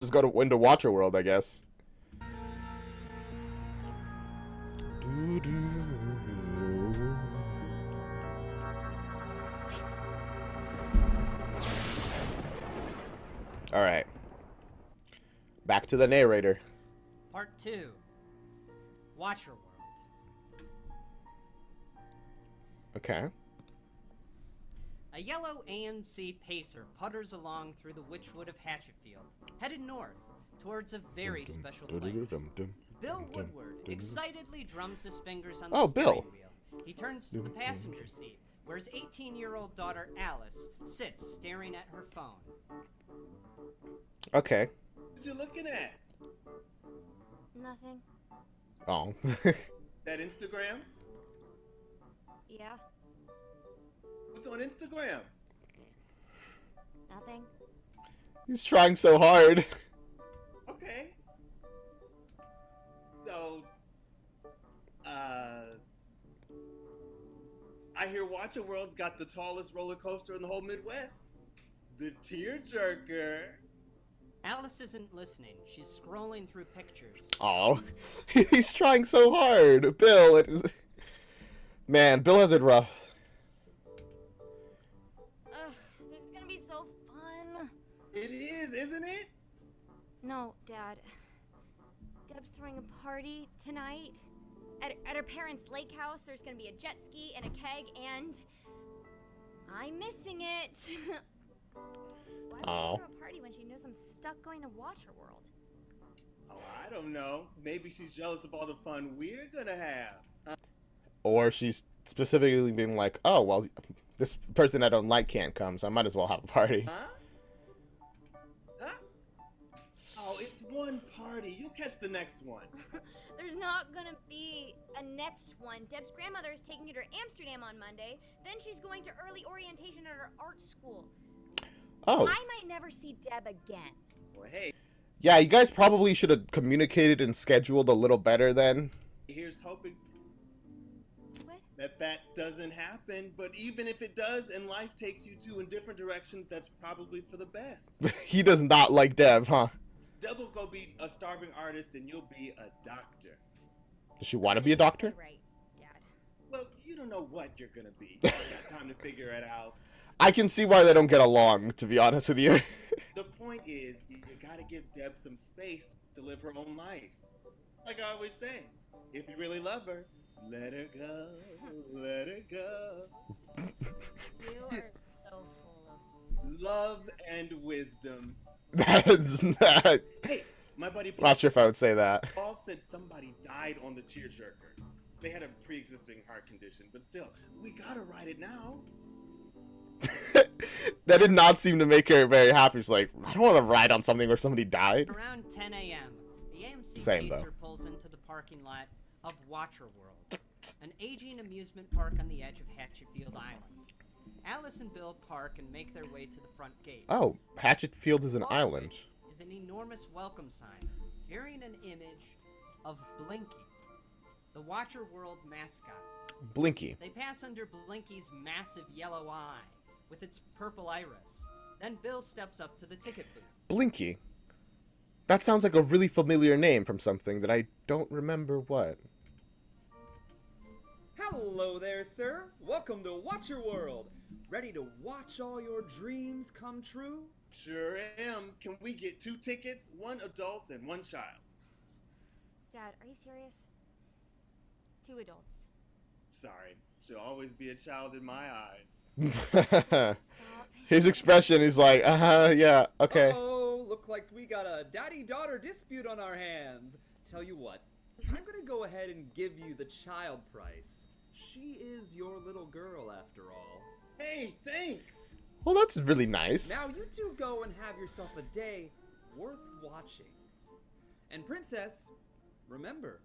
Just go to into Watcher World, I guess. All right. Back to the narrator. Part 2. Watcher World. Okay. A yellow AMC Pacer putters along through the Witchwood of Hatchetfield, headed north, towards a very special place. Bill Woodward excitedly drums his fingers on the steering wheel. He turns to the passenger seat, where his 18-year-old daughter Alice sits staring at her phone. Okay. What you looking at? Nothing. Oh. That Instagram? Yeah. What's on Instagram? Nothing. He's trying so hard. Okay. So, I hear Watcher World's got the tallest roller coaster in the whole Midwest. The Tearjerker. Alice isn't listening. She's scrolling through pictures. Oh. He's trying so hard. Bill, it is... Man, Bill has it rough. Ugh, this is gonna be so fun. It is, isn't it? No, Dad. Deb's throwing a party tonight. At her parents' lake house, there's gonna be a jet ski and a keg, and I'm missing it. Why would she throw a party when she knows I'm stuck going to Watcher World? Oh, I don't know. Maybe she's jealous of all the fun we're gonna have. Or she's specifically being like, oh, well, this person I don't like can't come, so I might as well have a party. Huh? Huh? Oh, it's one party. You'll catch the next one. There's not gonna be a next one. Deb's grandmother is taking her to Amsterdam on Monday. Then she's going to early orientation at her art school. Oh. I might never see Deb again. Well, hey. Yeah, you guys probably should have communicated and scheduled a little better then. Here's hoping What? that doesn't happen. But even if it does and life takes you two in different directions, that's probably for the best. He does not like Deb, huh? Deb will go be a starving artist and you'll be a doctor. Does she want to be a doctor? Right, Dad. Well, you don't know what you're gonna be. You got time to figure it out. I can see why they don't get along, to be honest with you. The point is, you gotta give Deb some space to live her own life. Like I always say, if you really love her, let her go, let her go. You are so full of Love and wisdom. That's not... Hey, my buddy Not sure if I would say that. Paul said somebody died on the Tearjerker. They had a pre-existing heart condition, but still, we gotta ride it now. That did not seem to make her very happy. She's like, I don't want to ride on something where somebody died. Around 10 a.m., the AMC Same, Pacer though. pulls into the parking lot of Watcher World, an aging amusement park on the edge of Hatchetfield Island. Alice and Bill park and make their way to the front gate. Oh, Hatchetfield is an Above island. which is an enormous welcome sign bearing an image of Blinky, the Watcher World mascot. Blinky. They pass under Blinky's massive yellow eye with its purple iris. Then Bill steps up to the ticket booth. Blinky? That sounds like a really familiar name from something that I don't remember what. Hello there, sir. Welcome to Watcher World. Ready to watch all your dreams come true? Sure am. Can we get 2 tickets, 1 adult and 1 child? Dad, are you serious? 2 adults. Sorry, she'll always be a child in my eyes. Stop. His expression is like, yeah, okay. Oh, look like we got a daddy-daughter dispute on our hands. Tell you what, I'm gonna go ahead and give you the child price. She is your little girl after all. Hey, thanks! Well, that's really nice. Now you two go and have yourself a day worth watching. And Princess, remember,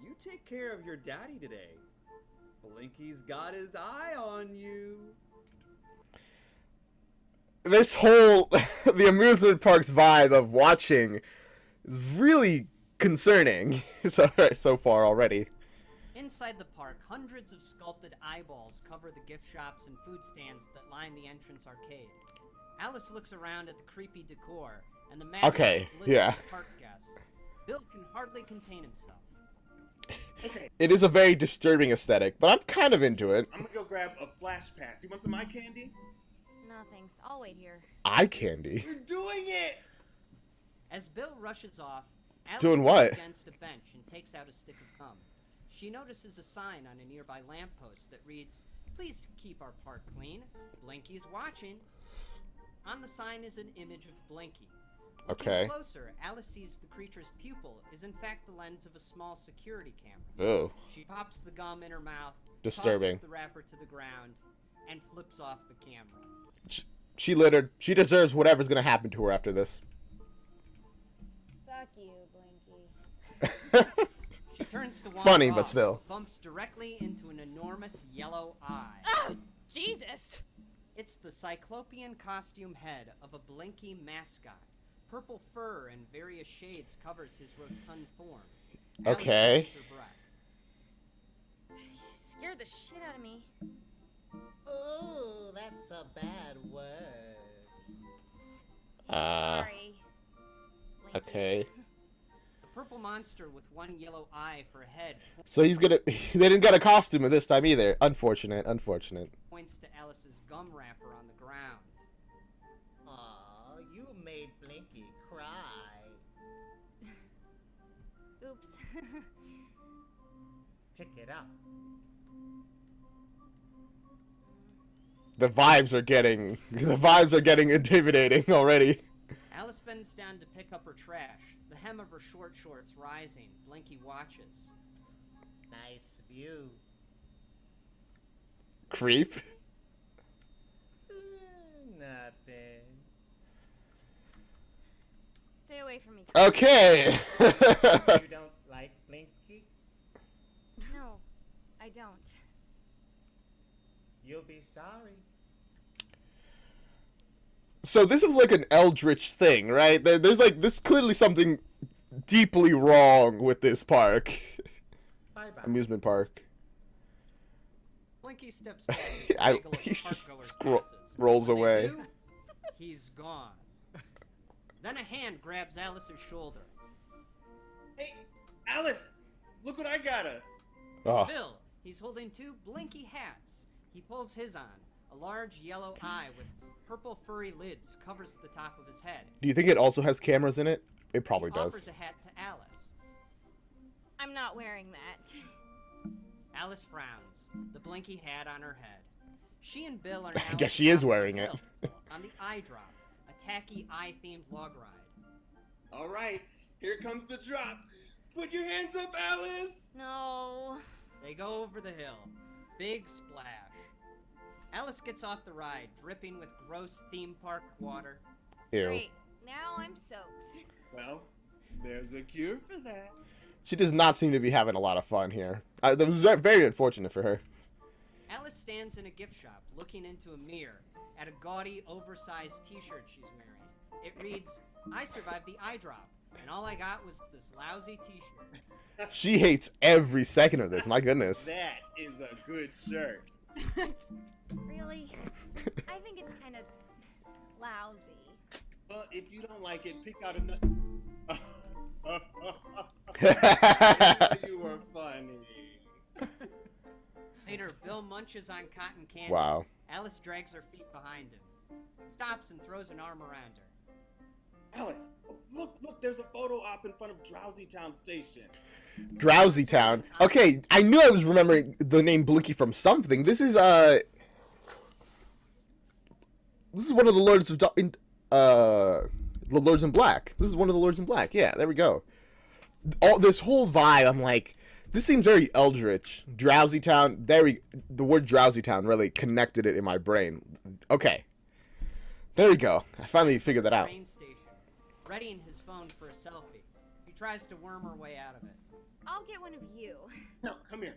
you take care of your daddy today. Blinky's got his eye on you. This whole, the amusement park's vibe of watching is really concerning so far already. Inside the park, hundreds of sculpted eyeballs cover the gift shops and food stands that line the entrance arcade. Alice looks around at the creepy decor and the massive Okay, blizzard yeah. of park guests. Bill can hardly contain himself. Okay, It is a very disturbing aesthetic, but I'm kind of into it. I'm gonna go grab a flash pass. You want some eye candy? No thanks. I'll wait here. Eye candy. You're doing it! As Bill rushes off, Alice Doing leans what? against a bench and takes out a stick of gum. She notices a sign on a nearby lamppost that reads, "Please keep our park clean. Blinky's watching." On the sign is an image of Blinky. Looking Okay. closer, Alice sees the creature's pupil is in fact the lens of a small security camera. Oh. She pops the gum in her mouth, Disturbing. tosses the wrapper to the ground, and flips off the camera. She littered. She deserves whatever's gonna happen to her after this. Fuck you, Blinky. She turns to walk Funny, but off, still. bumps directly into an enormous yellow eye. Oh, Jesus! It's the cyclopean costume head of a Blinky mascot. Purple fur in various shades covers his rotund form. Alice Okay. holds her breath. Scared the shit out of me. Oh, that's a bad word. Sorry. Blinky. Okay. The purple monster with one yellow eye for a head So he's gonna. They didn't get a costume of this time either. Unfortunate. Unfortunate. points to Alice's gum wrapper on the ground. Aw, you made Blinky cry. Oops. Pick it up. The vibes are getting. The vibes are getting intimidating already. Alice bends down to pick up her trash, the hem of her short shorts rising. Blinky watches. Nice view. Creep. Nothing. Stay away from me. Okay. You don't like Blinky? No, I don't. You'll be sorry. So this is like an eldritch thing, right? There's like this clearly something deeply wrong with this park, Bye-bye. amusement park. Blinky steps back as the gaggle of He the just parkgoers passes. rolls When they away. do, he's gone. Then a hand grabs Alice's shoulder. Hey, Alice! Look what I got us! It's Oh, Bill. He's holding two Blinky hats. He pulls his on. A large yellow eye with purple furry lids covers the top of his head. do you think it also has cameras in it? It probably He offers does. a hat to Alice. I'm not wearing that. Alice frowns, the Blinky hat on her head. She and Bill are now I guess at she the is top of wearing the it. hill, on the eye drop, a tacky eye-themed log ride. Alright, here comes the drop! Put your hands up, Alice! No. They go over the hill. Big splash. Alice gets off the ride, dripping with gross theme park water. Ew. Great. Now I'm soaked. Well, there's a cure for that. She does not seem to be having a lot of fun here. That was very unfortunate for her. Alice stands in a gift shop, looking into a mirror at a gaudy, oversized t-shirt she's wearing. It reads, "I survived the eye drop, and all I got was this lousy t-shirt." She hates every second of this. My goodness. That is a good shirt. Really? I think it's kind of lousy. Well, if you don't like it, pick out another. You were funny. Later, Bill munches on cotton candy. Wow. Alice drags her feet behind him. Stops and throws an arm around her. Alice, look, there's a photo op in front of Drowsy Town Station. Drowsy Town. Okay, I knew I was remembering the name Blinky from something. This is one of the Lords of the Lords in Black. This is one of the Lords in Black. Yeah, there we go. All this whole vibe, I'm like, this seems very eldritch. Drowsy Town. The word Drowsy Town really connected it in my brain. Okay, there we go. I finally figured that out. Train station, readying his phone for a selfie. He tries to worm her way out of it. I'll get one of you. No, come here.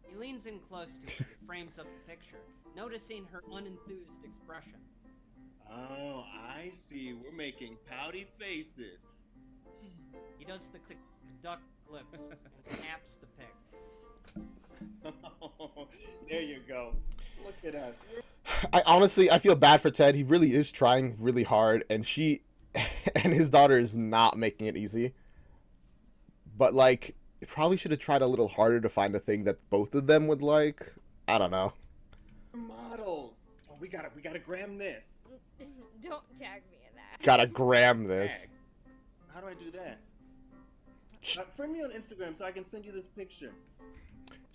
He leans in close to her, frames up the picture, noticing her unenthused expression. Oh, I see. We're making pouty faces. He does the duck lips and snaps the pic. There you go. Look at us. I honestly feel bad for Ted. He really is trying really hard, and she and his daughter is not making it easy. But like, probably should have tried a little harder to find a thing that both of them would like. I don't know. Models. Oh, we gotta gram this. Don't tag me in that. Gotta gram this. Tag. How do I do that? Friend me on Instagram so I can send you this picture.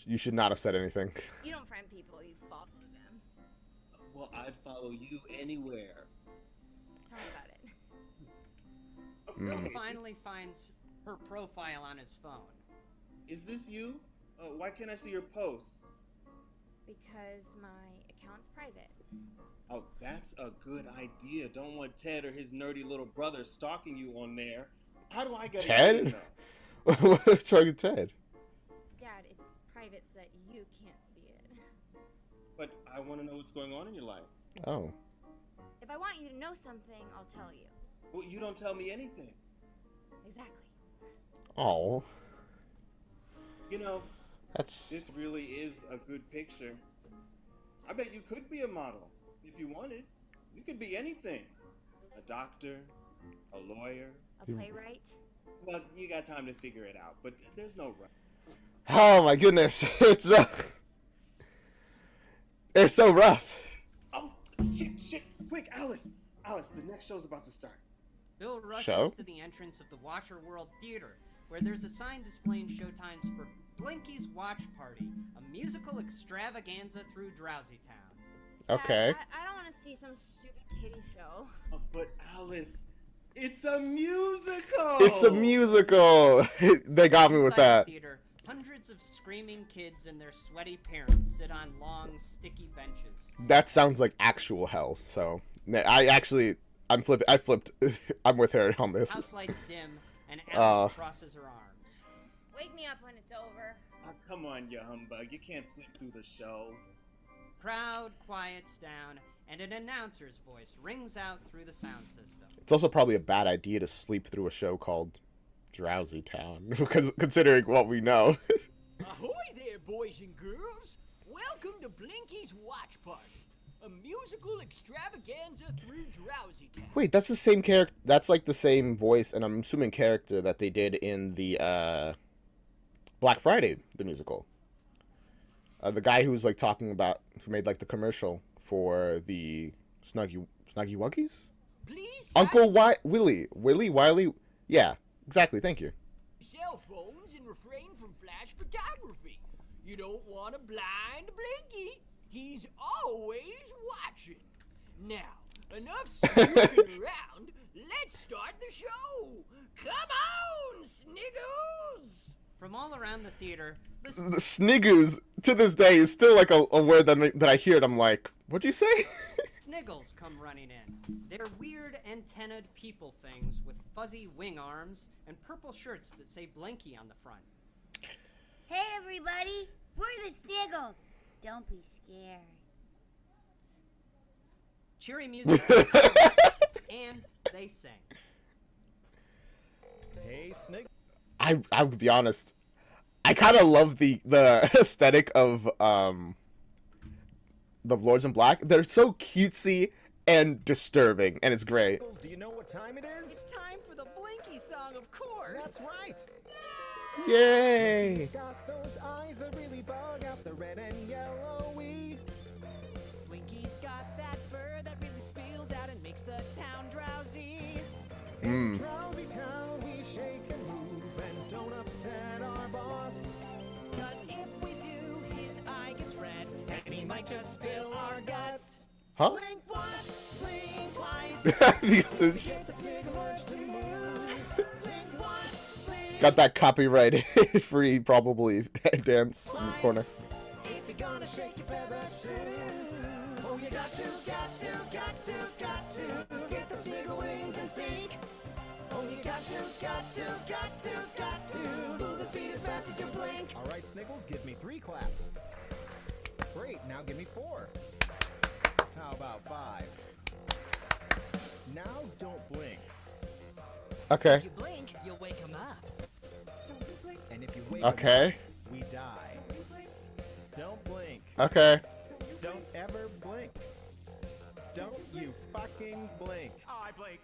You should not have said anything. You don't friend people, you follow them. Well, I'd follow you anywhere. Tell me about it. Bill Mm. finally finds her profile on his phone. Is this you? Why can't I see your posts? Because my account's private. Oh, that's a good idea. Don't want Ted or his nerdy little brother stalking you on there. How do I get Ted? it? Though? What's wrong with Ted? Dad, it's private so that you can't see it. But I want to know what's going on in your life. Oh. If I want you to know something, I'll tell you. Well, you don't tell me anything. Exactly. Oh. You know, That's. this really is a good picture. I bet you could be a model if you wanted. You could be anything. A doctor, a lawyer. A playwright? Well, you got time to figure it out, but there's no rush. Oh my goodness. It's. They're so rough. Oh, shit. Quick, Alice. Alice, the next show's about to start. Bill rushes Show? to the entrance of the Watcher World Theater, where there's a sign displaying showtimes for Blinky's Watch Party, a musical extravaganza through Drowsy Town. Okay. Dad, I don't want to see some stupid kiddie show. But Alice, it's a musical! It's a musical. They got me with Inside that. the theater, hundreds of screaming kids and their sweaty parents sit on long, sticky benches. That sounds like actual hell. So I'm flipping. I flipped. I'm with her on this. House lights dim, and Alice crosses her arms. Wake me up when it's over. Oh, come on, you humbug. You can't sleep through the show. Crowd quiets down, and an announcer's voice rings out through the sound system. It's also probably a bad idea to sleep through a show called Drowsy Town, because considering what we know. Ahoy there, boys and girls! Welcome to Blinky's Watch Party, a musical extravaganza through Drowsy Town. Wait, that's the same character. That's like the same voice, and I'm assuming character that they did in the Black Friday, the musical. The guy who was like talking about, who made like the commercial for the Snuggy Wuggies? Please Uncle Willie Wiley. Yeah, exactly. Thank you. cell phones and refrain from flash photography. You don't want to blind Blinky. He's always watching. Now, enough snooping around. Let's start the show. Come on, Sniggles! From all around the theater, The Sniggles to this day is still like a word that I hear and I'm like, what'd you say? Sniggles come running in. They're weird antennaed people things with fuzzy wing arms and purple shirts that say Blinky on the front. Hey everybody, we're the Sniggles. Don't be scared. Cheery music and they sing. Hey, Snig. I would be honest. I kind of love the aesthetic of the Lords in Black. They're so cutesy and disturbing, and it's great. Do you know what time it is? It's time for the Blinky song, of course. That's right. Yay! He's got those eyes that really bug out the red and yellowy. Blinky's got that fur that really spills out and makes the town drowsy. Drowsy town, we shake and move and don't upset our boss. Cause if we do, his eye gets red and he might just spill our guts. Huh? Blink once, blink twice. This- Get the Sniggle urge to move. Blink once, blink Got that copyright free probably dance in the corner. if you're gonna shake your feather soon. Oh, you got to get the Sniggle wings and sink. Oh, you got to move the speed as fast as you blink. All right, Sniggles, give me 3 claps. Great, now give me 4. How about 5? Now don't blink. Okay. If you blink, you'll wake him up. And if you wait, Okay. we die. Don't blink. Okay. Don't ever blink. Don't you fucking blink. Oh, I blinked.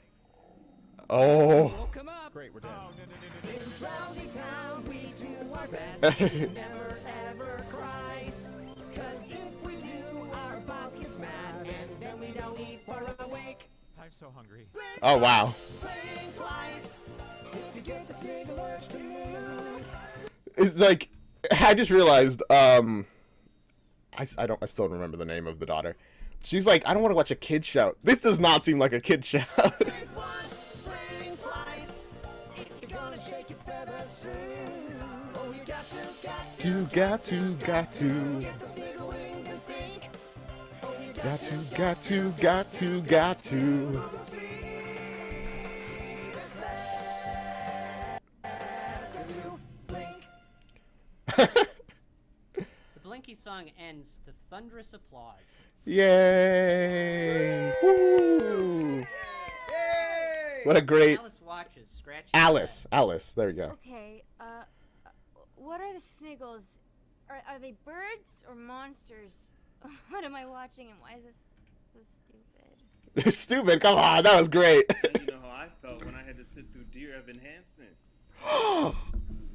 Oh. Woke him up. Great, we're dead. In Drowsy Town, we do our best to never ever cry. 'Cause if we do, our boss gets mad, and then we don't eat for a week. I'm so hungry. Oh wow. Blink twice if you get the sniggle urge to move. It's like I just realized. I still don't remember the name of the daughter. She's like, I don't want to watch a kid show. This does not seem like a kid show. Blink once, blink twice. If you're gonna shake your feathers soon. Oh, you got to got to. get the sniggle wings and sink. Oh, you Got to. The Blinky song ends to thunderous applause. Yay! Woo! What a great Alice watches, scratching Alice. There we go. Okay, what are the Sniggles? Are they birds or monsters? What am I watching and why is this so stupid? Stupid. Come on, that was great. You know how I felt when I had to sit through Dear Evan Hansen.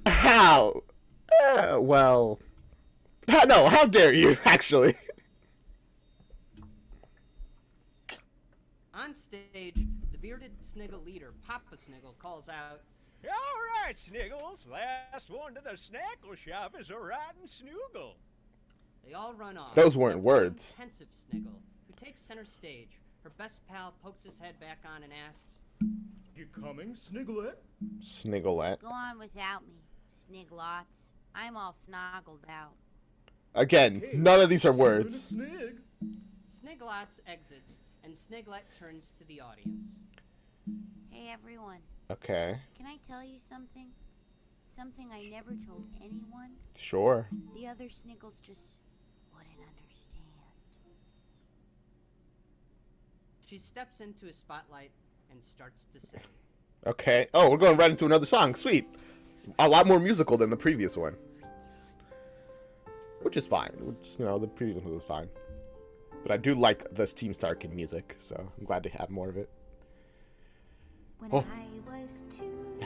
How? Well. No, how dare you, actually. On stage, the bearded Sniggle leader, Papa Sniggle, calls out, All right, Sniggles. Last one to the snackle shop is a rotten snoogle. They all run off. Those weren't except one words. Pensive Sniggle, who takes center stage. Her best pal pokes his head back on and asks, You coming, Snigglette? Snigglette. Go on without me, Sniglots. I'm all snoggled out. Again, none of these are words. Snig. Sniglots exits, and Sniglet turns to the audience. Hey everyone, Okay, can I tell you something? Something I never told anyone? sure. The other Sniggles just wouldn't understand. She steps into a spotlight and starts to sing. Okay. Oh, we're going right into another song. Sweet. A lot more musical than the previous one. Which is fine. Which, the previous one was fine. But I do like this Team Starkin music, so I'm glad to have more of it. When Oh. I was 2,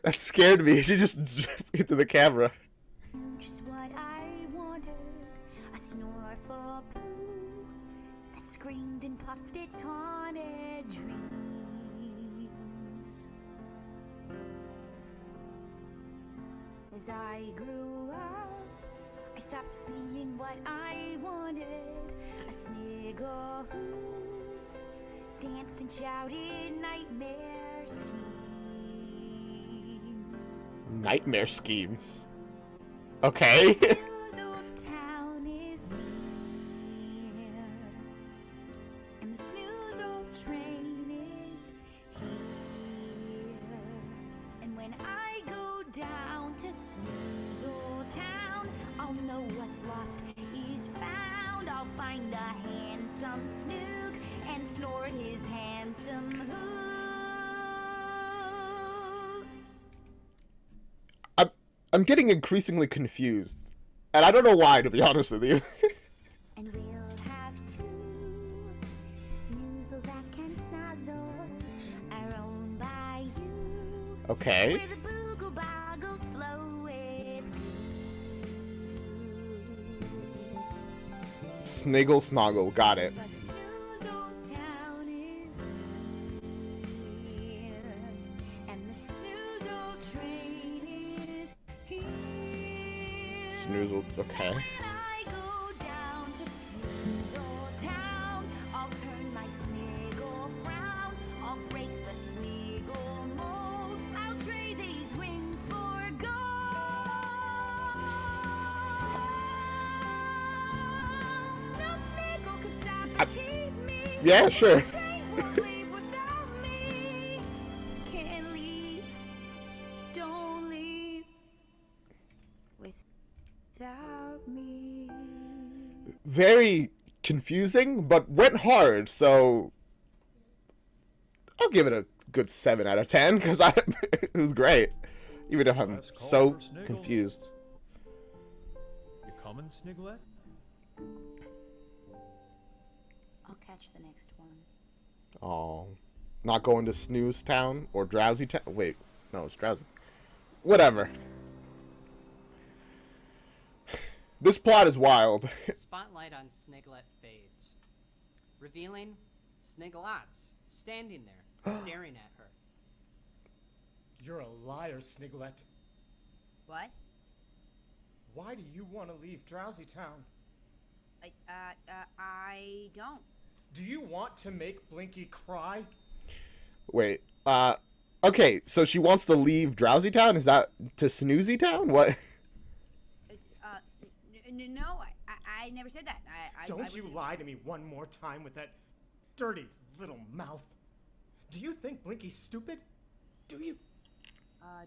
That scared me. She just into the camera. just what I wanted. A snore for poo that screamed and puffed its haunted dreams. As I grew up, I stopped being what I wanted. A Sniggle who danced and shouted nightmare schemes. Nightmare schemes. Okay. Snoozle Town is near, and the Snoozle train is here. And when I go down to Snoozle Town, I'll know what's lost is found. I'll find a handsome Snoog and snort his handsome hooves. I'm getting increasingly confused. And I don't know why, to be honest with you. And we'll have 2 snoozles that can snozzle, our own by you. Okay. Where the boogle boggles flow with goo. Sniggle Snoggle. Got it. But Snoozle Town is here, and the Snoozle train is here. Snoozle. Okay. When I go down to Snoozle Town, I'll turn my Sniggle frown. I'll break the Sniggle mold. I'll trade these wings for gold. No Sniggle can stop or keep me. Yeah, sure. The train won't leave without me. Can't leave. Don't leave without me. Very confusing, but went hard, so I'll give it a good 7 out of 10 because it was great, even if I'm Last call so for Sniggles. confused. You coming, Snigglette? I'll catch the next one. Oh, not going to Snooze Town or Drowsy Town. Wait, no, it's Drowsy. Whatever. This plot is wild. Spotlight on Sniglet fades, revealing Sniglots standing there, staring at her. You're a liar, Sniglet. What? Why do you want to leave Drowsy Town? I don't. Do you want to make Blinky cry? Wait, okay, so she wants to leave Drowsy Town? Is that to Snoozy Town? What? No, I never said that. Don't you lie to me one more time with that dirty little mouth. Do you think Blinky's stupid? Do you?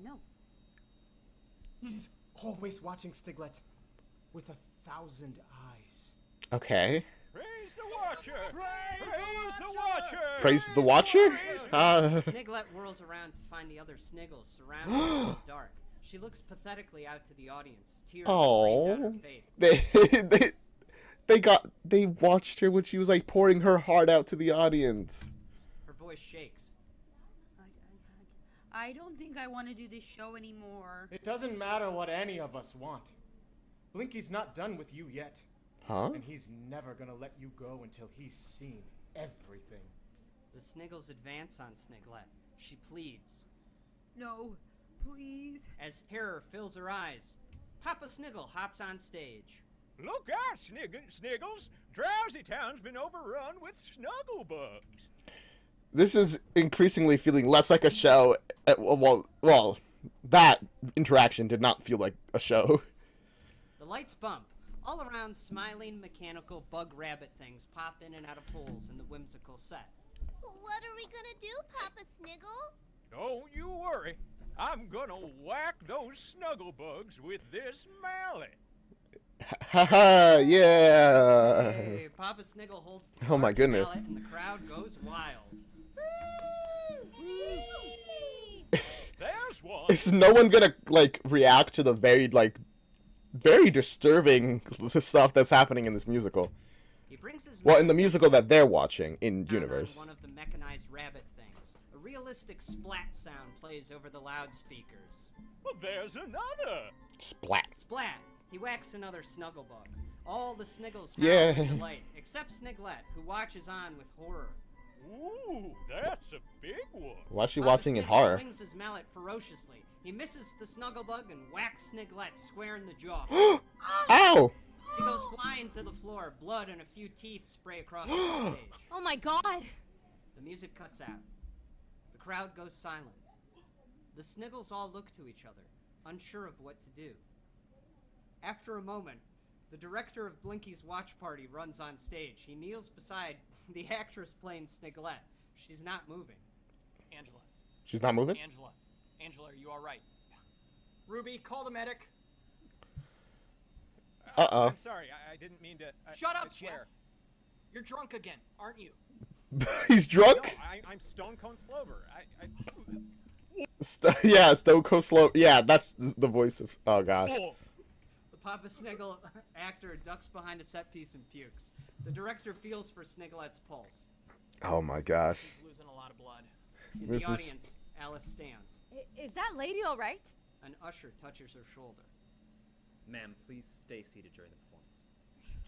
No. He's always watching Sniglet with 1,000 eyes. Okay. Praise the Watcher! Praise the Watcher! Praise the Watcher? Sniglet whirls around to find the other Sniggles surrounded in the dark. She looks pathetically out to the audience, tears streaming down her face. They watched her when she was like pouring her heart out to the audience. Her voice shakes. I don't think I want to do this show anymore. It doesn't matter what any of us want. Blinky's not done with you yet. Huh? And he's never gonna let you go until he's seen everything. The Sniggles advance on Sniglet. She pleads. No, please. As terror fills her eyes, Papa Sniggle hops on stage. Look out, Sniggles! Drowsy Town's been overrun with snugglebugs. This is increasingly feeling less like a show. Well, that interaction did not feel like a show. The lights bump. All around, smiling, mechanical bug rabbit things pop in and out of holes in the whimsical set. What are we gonna do, Papa Sniggle? Don't you worry. I'm gonna whack those snugglebugs with this mallet. Haha, yeah. Hey, Papa Sniggle holds the Oh my large goodness. mallet and the crowd goes wild. There's one. Is no one gonna like react to the very disturbing stuff that's happening in this musical? He brings his Well, in the musical that they're watching in down on universe. one of the mechanized rabbit things. A realistic splat sound plays over the loudspeakers. Well, there's another. Splat. Splat! He whacks another snugglebug. All the Sniggles Yeah. howl in delight, except Sniglet, who watches on with horror. Ooh, that's a big one. Why is she Papa watching in Sniggle horror? swings his mallet ferociously. He misses the snugglebug and whacks Sniglet square in the jaw. Ow! He goes flying to the floor. Blood and a few teeth spray across the stage. Oh my god! The music cuts out. The crowd goes silent. The Sniggles all look to each other, unsure of what to do. After a moment, the director of Blinky's watch party runs on stage. He kneels beside the actress playing Sniglet. She's not moving. Angela. She's not moving? Angela. Angela, are you alright? Ruby, call the medic. Uh-oh. I'm sorry, I didn't mean to. Shut I up, Jeff. swear. You're drunk again, aren't you? He's No, drunk? I'm Stone Cold Slover. Yeah, Stone Cold Slow. Yeah, that's the voice of... Oh, gosh. Oh, The Papa Sniggle actor ducks behind a set piece and pukes. The director feels for Sniglet's pulse. Oh, my gosh. He's losing a lot of blood. In This the is- audience, Alice stands. Is that lady alright? An usher touches her shoulder. Ma'am, please stay seated during the performance.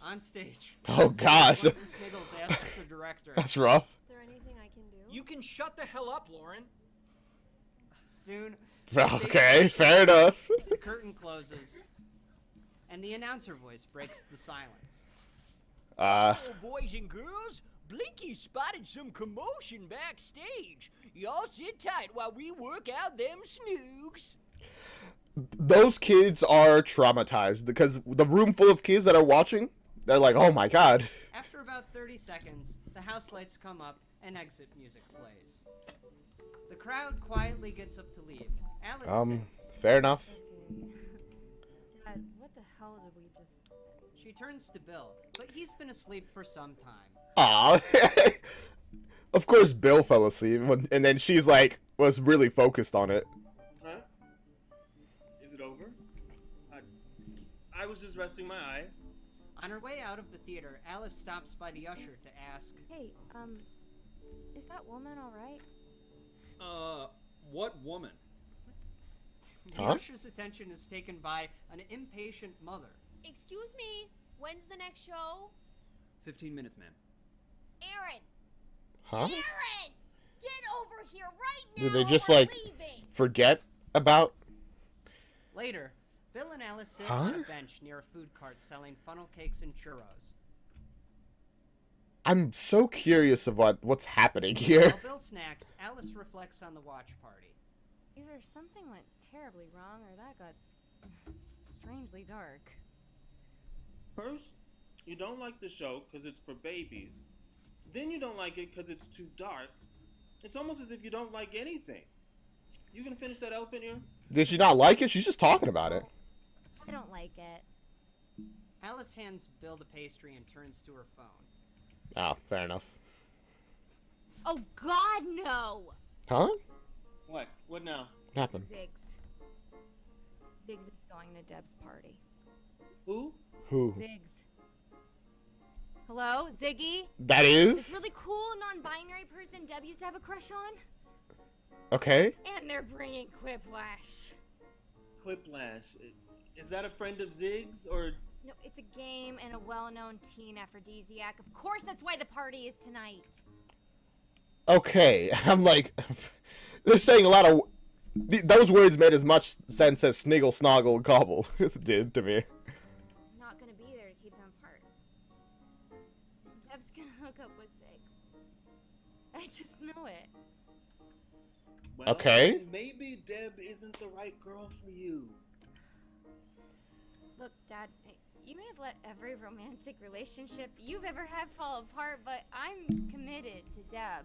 On stage. Oh, gosh. One of the Sniggles asks the director. That's rough. Is there anything I can do? You can shut the hell up, Lauren. Soon, Okay, fair enough. the curtain closes, and the announcer voice breaks the silence. Oh, boys and girls, Blinky spotted some commotion backstage. Y'all sit tight while we work out them snooks. Those kids are traumatized because the room full of kids that are watching, they're like, oh my god. After about 30 seconds, the house lights come up and exit music plays. The crowd quietly gets up to leave. Alice sits. Fair enough. Okay. Dad, what the hell did we just... She turns to Bill, but he's been asleep for some time. Aw. Of course Bill fell asleep, and then she's like, was really focused on it. Huh? Is it over? I was just resting my eyes. On her way out of the theater, Alice stops by the usher to ask, Hey, Is that woman all right? What woman? The Huh? usher's attention is taken by an impatient mother. Excuse me, when's the next show? 15 minutes, ma'am. Aaron! Huh? Aaron! Get over here right now! Did they just, we're like, leaving. forget about? Later, Bill and Alice sit Huh? on a bench near a food cart selling funnel cakes and churros. I'm so curious of what's happening here. While Bill snacks, Alice reflects on the watch party. Either something went terribly wrong or that got strangely dark. First, you don't like the show because it's for babies. Then you don't like it because it's too dark. It's almost as if you don't like anything. You gonna finish that elephant ear? Did she not like it? She's just talking about it. I don't like it. Alice hands Bill the pastry and turns to her phone. Oh, fair enough. Oh God, no! Huh? What? What now? What happened? Ziggs is going to Deb's party. Who? Who? Ziggs. Hello, Ziggy? That This is? really cool non-binary person Deb used to have a crush on. Okay. And they're bringing Quiplash. Quiplash. Is that a friend of Ziggs or? No, it's a game and a well-known teen aphrodisiac. Of course, that's why the party is tonight. Okay. I'm like, they're saying a lot of. Those words made as much sense as sniggle, snoggle, gobble did to me. I'm not gonna be there to keep them apart. Deb's gonna hook up with Ziggs. I just know it. Well, Okay. Maybe Deb isn't the right girl for you. Look, Dad, you may have let every romantic relationship you've ever had fall apart, but I'm committed to Deb.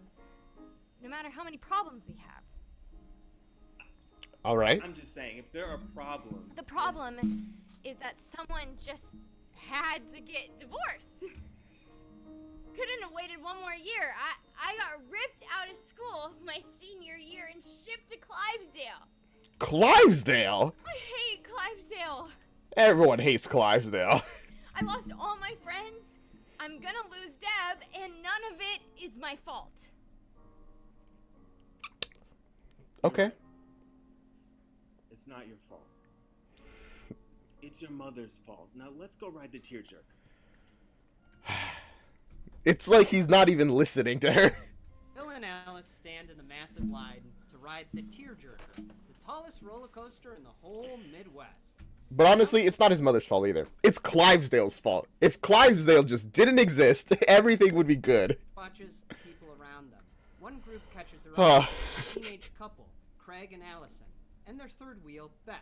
No matter how many problems we have. All right. I'm just saying, if there are problems. The problem is that someone just had to get divorced. Couldn't have waited one more year. I got ripped out of school my senior year and shipped to Clivesdale. Clivesdale? I hate Clivesdale. Everyone hates Clivesdale. I lost all my friends. I'm gonna lose Deb, and none of it is my fault. Okay. It's not your fault. It's your mother's fault. Now let's go ride the tearjerker. It's like he's not even listening to her. Bill and Alice stand in the massive line to ride the Tearjerker, the tallest roller coaster in the whole Midwest. But honestly, it's not his mother's fault either. It's Clivesdale's fault. If Clivesdale just didn't exist, everything would be good. Watches the people around them. One group catches their Huh. eye, a teenage couple, Craig and Allison, and their third wheel, Beth.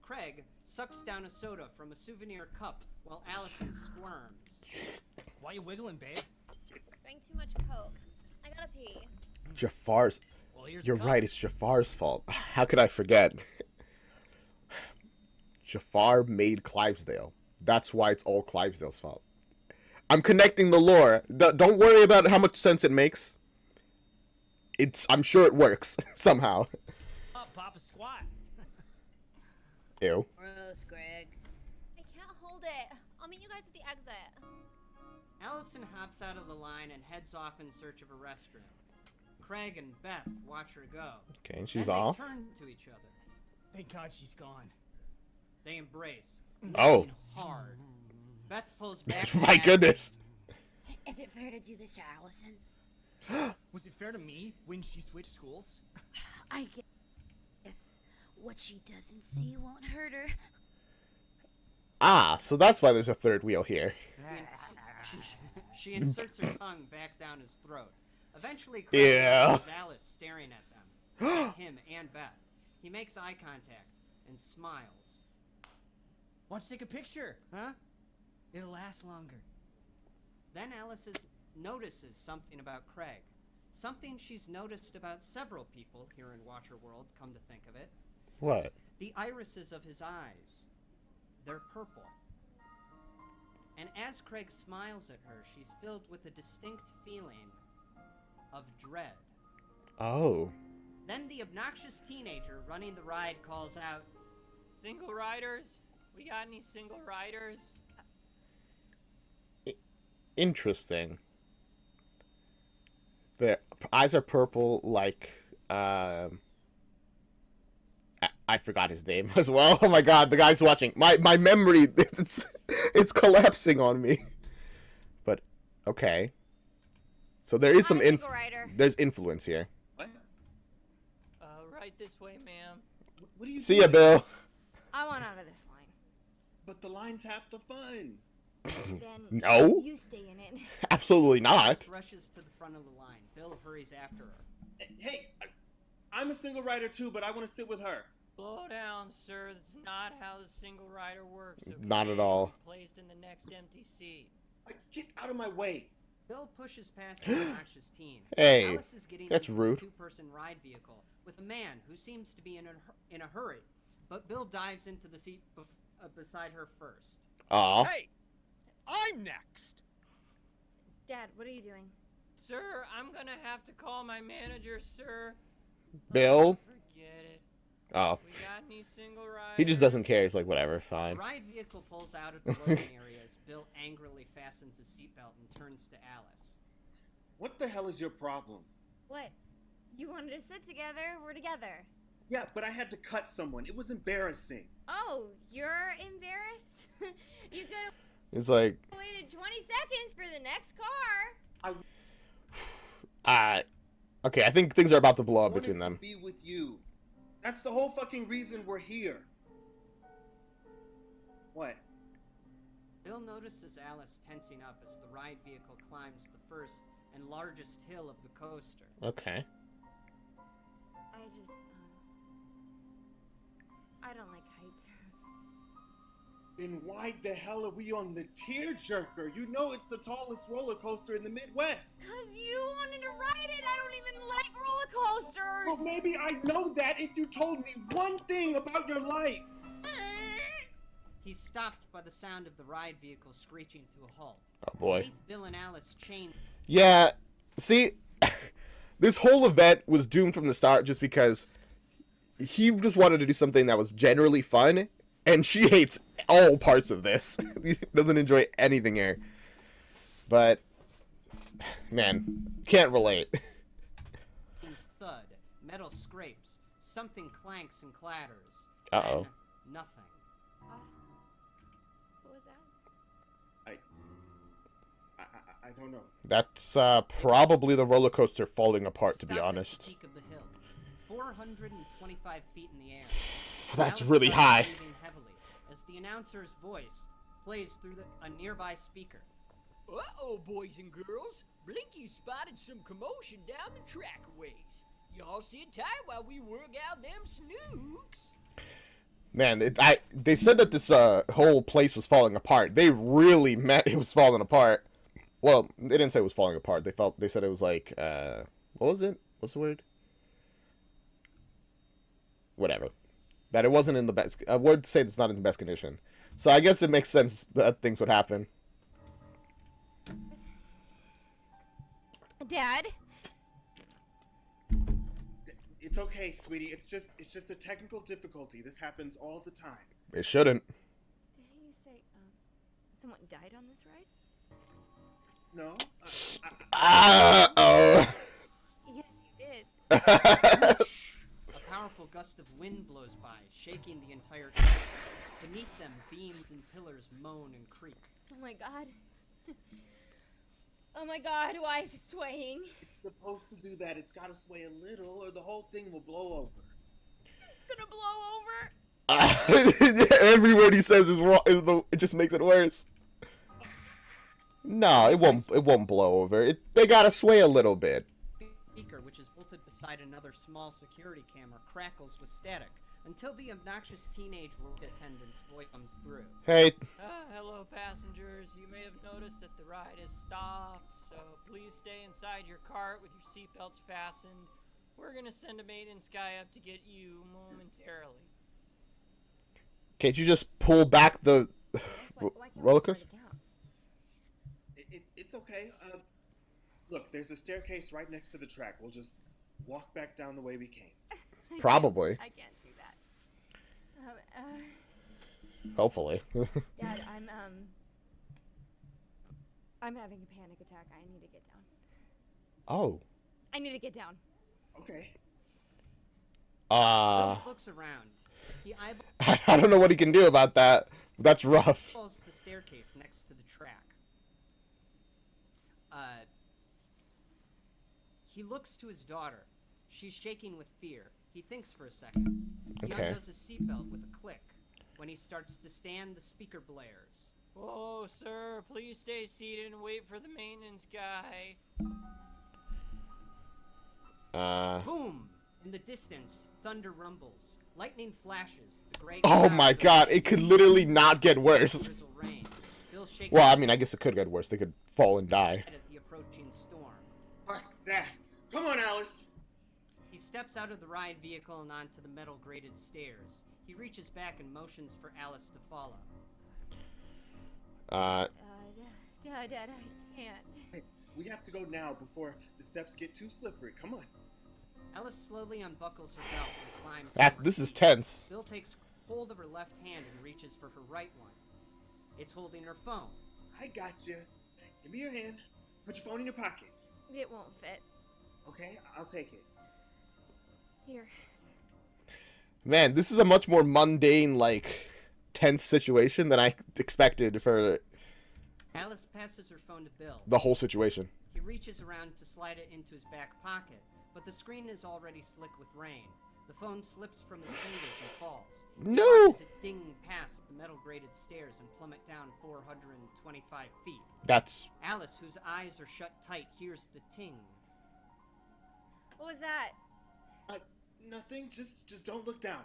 Craig sucks down a soda from a souvenir cup while Allison squirms. Why you wiggling, babe? Drank too much Coke. I gotta pee. Jafar's. Well, here's You're a cup. right, it's Jafar's fault. How could I forget? Jafar made Clivesdale. That's why it's all Clivesdale's fault. I'm connecting the lore. Don't worry about how much sense it makes. I'm sure it works somehow. Up, Papa Squat. Ew. Gross, Greg. I can't hold it. I'll meet you guys at the exit. Allison hops out of the line and heads off in search of a restroom. Craig and Beth watch her go. Okay, and she's Then off. They turn to each other. Thank God she's gone. They embrace. Oh. leaning hard. Beth pulls back. My goodness. Is it fair to do this to Allison? Was it fair to me when she switched schools? I guess what she doesn't see won't hurt her. Ah, so that's why there's a third wheel here. She inserts her tongue back down his throat. Eventually, Craig Yeah. notices Alice staring at them, at him and Beth. He makes eye contact and smiles. Why don't you take a picture? Huh? It'll last longer. Then Alice notices something about Craig. Something she's noticed about several people here in Watcher World, come to think of it. What? The irises of his eyes. They're purple. And as Craig smiles at her, she's filled with a distinct feeling of dread. Oh. Then the obnoxious teenager running the ride calls out, Single riders? We got any single riders? Interesting. Their eyes are purple, like I forgot his name as well. Oh my god, the guy's watching. My memory, it's collapsing on me. But okay, so there is some there's influence here. What? Right this way, ma'am. What do you See ya, Bill. I want out of this line. But the line's half the fun. Then No. you stay in it. Absolutely not. Alice rushes to the front of the line. Bill hurries after her. Hey, I'm a single rider too, but I want to sit with her. Slow down, sir. That's not how the single rider works. Okay? Not at all. Placed in the next empty seat. Get out of my way. Bill pushes past the obnoxious teen. Hey, Alice is getting that's into rude. a two-person ride vehicle with a man who seems to be in a hurry, but Bill dives into the seat beside her first. Aw. Hey, I'm next. Dad, what are you doing? Sir, I'm gonna have to call my manager, sir. Bill? Forget it. Oh. We got any single riders? He just doesn't care. He's like, whatever, The fine. ride vehicle pulls out of the loading area as Bill angrily fastens his seatbelt and turns to Alice. What the hell is your problem? What? You wanted to sit together? We're together. Yeah, but I had to cut someone. It was embarrassing. Oh, you're embarrassed? You could have It's like, waited 20 seconds for the next car. okay, I think things are about to blow I up between wanted them. to be with you. That's the whole fucking reason we're here. What? Bill notices Alice tensing up as the ride vehicle climbs the first and largest hill of the coaster. Okay. I don't like heights. Then why the hell are we on the tearjerker? You know it's the tallest roller coaster in the Midwest. Cause you wanted to ride it. I don't even like roller coasters. Well, maybe I'd know that if you told me one thing about your life. He's stopped by the sound of the ride vehicle screeching to a halt. Oh boy. Beneath Bill and Alice chain. Yeah, see, this whole event was doomed from the start just because he just wanted to do something that was generally fun, and she hates all parts of this. He doesn't enjoy anything here. But, man, can't relate. Thud, metal scrapes, something clanks and clatters. Uh-oh. Then nothing. What was that? I don't know. That's probably the roller coaster falling apart, to be Stopped honest. At the peak of the hill, 425 feet in the air. That's Alice really starts high. breathing heavily as the announcer's voice plays through a nearby speaker. Uh-oh, boys and girls. Blinky spotted some commotion down the track a ways. Y'all sit tight while we work out them snooks. Man, they said that this whole place was falling apart. They really meant it was falling apart. Well, they didn't say it was falling apart. They said it was like, what was it? What's the word? Whatever. That it wasn't in the best. A word to say it's not in the best condition. So I guess it makes sense that things would happen. Dad? It's okay, sweetie. It's just a technical difficulty. This happens all the time. It shouldn't. Did you say, someone died on this ride? No. Oh. Yes, you did. A powerful gust of wind blows by, shaking the entire track. Beneath them, beams and pillars moan and creak. Oh my god. Oh my god, why is it swaying? It's supposed to do that. It's gotta sway a little, or the whole thing will blow over. It's gonna blow over. Every word he says is wrong. It just makes it worse. No, it won't. It won't blow over. They gotta sway a little bit. Speaker, which is bolted beside another small security camera, crackles with static until the obnoxious teenage road attendant's voice comes through. Hey. Hello, passengers. You may have noticed that the ride has stopped, so please stay inside your cart with your seatbelts fastened. We're gonna send a maintenance guy up to get you momentarily. Can't you just pull back the roller coaster? It's okay. Look, there's a staircase right next to the track. We'll just walk back down the way we came. Probably. I can't do that. Hopefully. Dad, I'm having a panic attack. I need to get down. Oh. I need to get down. Okay. Bill looks around. He I don't know what he can do about that. That's rough. eyeballs the staircase next to the track. He looks to his daughter. She's shaking with fear. He thinks for a second. He Okay. undoes his seatbelt with a click. When he starts to stand, the speaker blares. Oh, sir, please stay seated and wait for the maintenance guy. Boom! In the distance, thunder rumbles. Lightning flashes. The gray Oh clouds my of god, it could literally not get worse. drizzle rain. Bill shakes Well, I his mean, I guess it could get worse. They could fall and die. head at the approaching storm. Fuck that. Come on, Alice. He steps out of the ride vehicle and onto the metal grated stairs. He reaches back and motions for Alice to follow. Dad, I can't. Hey, we have to go now before the steps get too slippery. Come on. Alice slowly unbuckles her belt and climbs. This is tense. Bill takes hold of her left hand and reaches for her right one. It's holding her phone. I got you. Give me your hand. Put your phone in your pocket. It won't fit. Okay, I'll take it. Here. Man, this is a much more mundane, like, tense situation than I expected for Alice passes her phone to Bill. the whole situation. He reaches around to slide it into his back pocket, but the screen is already slick with rain. The phone slips from his fingers and falls. No! He watches it ding past the metal grated stairs and plummet down 425 feet. That's... Alice, whose eyes are shut tight, hears the ting. What was that? Nothing. Just don't look down.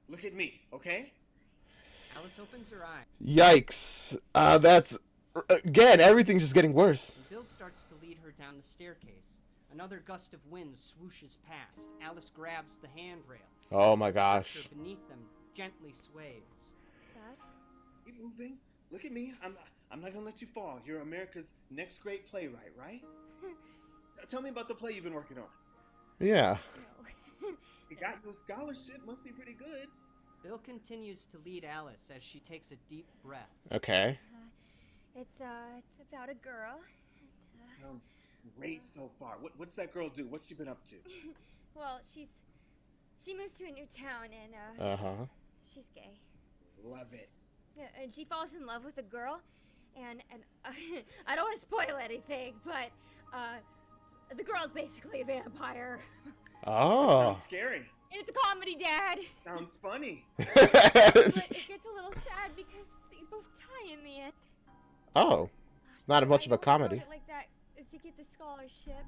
Look at me, okay? Alice opens her eyes. Yikes. That's... Again, everything's just getting worse. And Bill starts to lead her down the staircase. Another gust of wind swooshes past. Alice grabs the handrail. Oh my The gosh. structure beneath them gently sways. Dad? Keep moving. Look at me. I'm not gonna let you fall. You're America's next great playwright, right? Tell me about the play you've been working on. Yeah. No. You got you a scholarship. Must be pretty good. Bill continues to lead Alice as she takes a deep breath. Okay. It's about a girl. Sounds great so far. What's that girl do? What's she been up to? Well, she moves to a new town and Uh-huh. she's gay. Love it. Yeah, and she falls in love with a girl, and I don't want to spoil anything, but the girl's basically a vampire. Oh. Sounds scary. And it's a comedy, Dad. Sounds funny. But it gets a little sad because they both die in the end. Oh. It's not much of a I only wrote comedy. it like that to get the scholarship.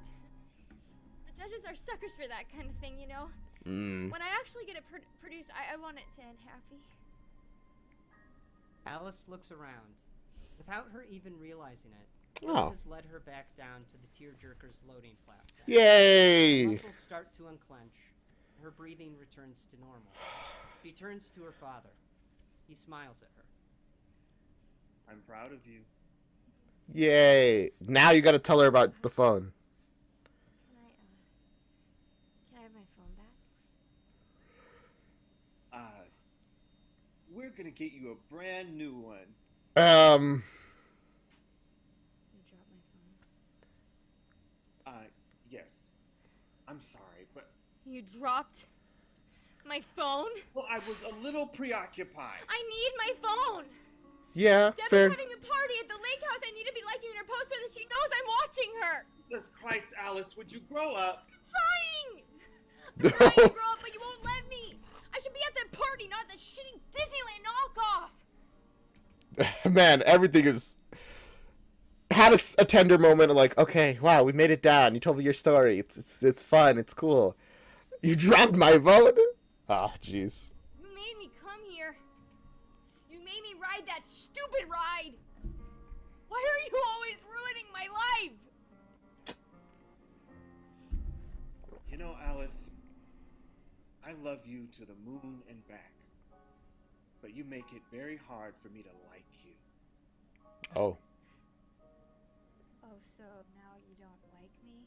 The judges are suckers for that kind of thing, you know. Mm. When I actually get it produced, I want it to end happy. Alice looks around. Without her even realizing it, Oh. Bill has led her back down to the tearjerker's loading platform. Yay! Her muscles start to unclench. Her breathing returns to normal. She turns to her father. He smiles at her. I'm proud of you. Yay! Now you gotta tell her about the phone. Can I have my phone back? We're gonna get you a brand new one. You dropped my phone. Yes. I'm sorry, but You dropped my phone? well, I was a little preoccupied. I need my phone! Yeah, Debbie's fair. having a party at the lake house. I need to be liking her post so that she knows I'm watching her! Jesus Christ, Alice, would you grow up? Trying! I'm trying to grow up, but you won't let me! I should be at that party, not the shitty Disneyland knockoff! Man, everything is... Had a tender moment of like, okay, wow, we made it down. You told me your story. It's fun. It's cool. You dropped my phone? Oh, jeez. You made me come here. You made me ride that stupid ride. Why are you always ruining my life? You know, Alice, I love you to the moon and back. But you make it very hard for me to like you. Oh. Oh, so now you don't like me?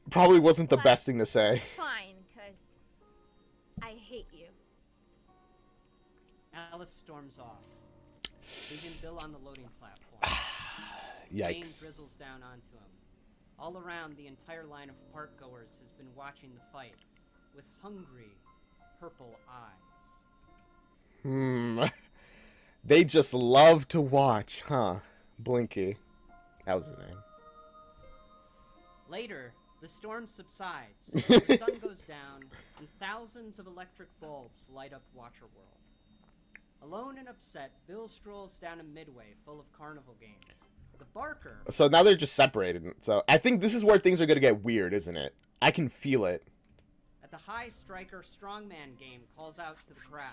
Probably wasn't the But- best thing to say. Fine, because I hate you. Alice storms off, leaving Bill on the loading platform. Rain Yikes. drizzles down onto him. All around, the entire line of park goers has been watching the fight with hungry, purple eyes. They just love to watch, huh? Blinky. That was his name. Later, the storm subsides, the sun goes down, and thousands of electric bulbs light up Watcher World. Alone and upset, Bill strolls down a midway full of carnival games. The Barker... So now they're just separated. So I think this is where things are going to get weird, isn't it? I can feel it. At the High Striker Strongman game calls out to the crowd.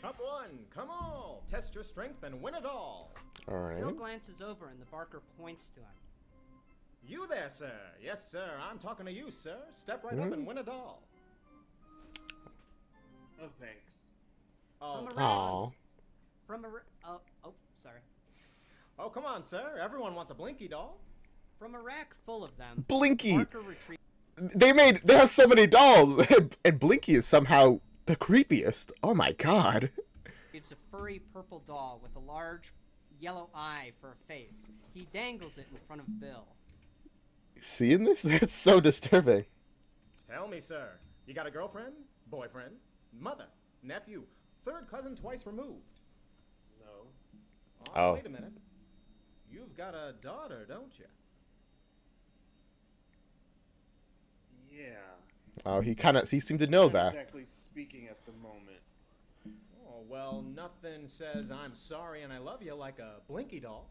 Up one, come all, test your strength and win it all. Bill Alright. glances over and the Barker points to him. You there, sir. Yes, sir. I'm talking to you, sir. Step right up and win it all. Oh, thanks. Oh, Sorry. oh, come on, sir. Everyone wants a Blinky doll. From a rack full of them, Blinky! Barker retrieves They have so many dolls, and Blinky is somehow the creepiest. Oh my god. a furry purple doll with a large yellow eye for a face. He dangles it in front of Bill. Seeing this? That's so disturbing. Tell me, sir. You got a girlfriend? Boyfriend? Mother? Nephew? Third cousin twice removed? No. Oh. Wait a minute. You've got a daughter, don't you? Yeah. Oh, he seemed to know Not that. exactly speaking at the moment. Oh, well, nothing says I'm sorry and I love you like a Blinky doll.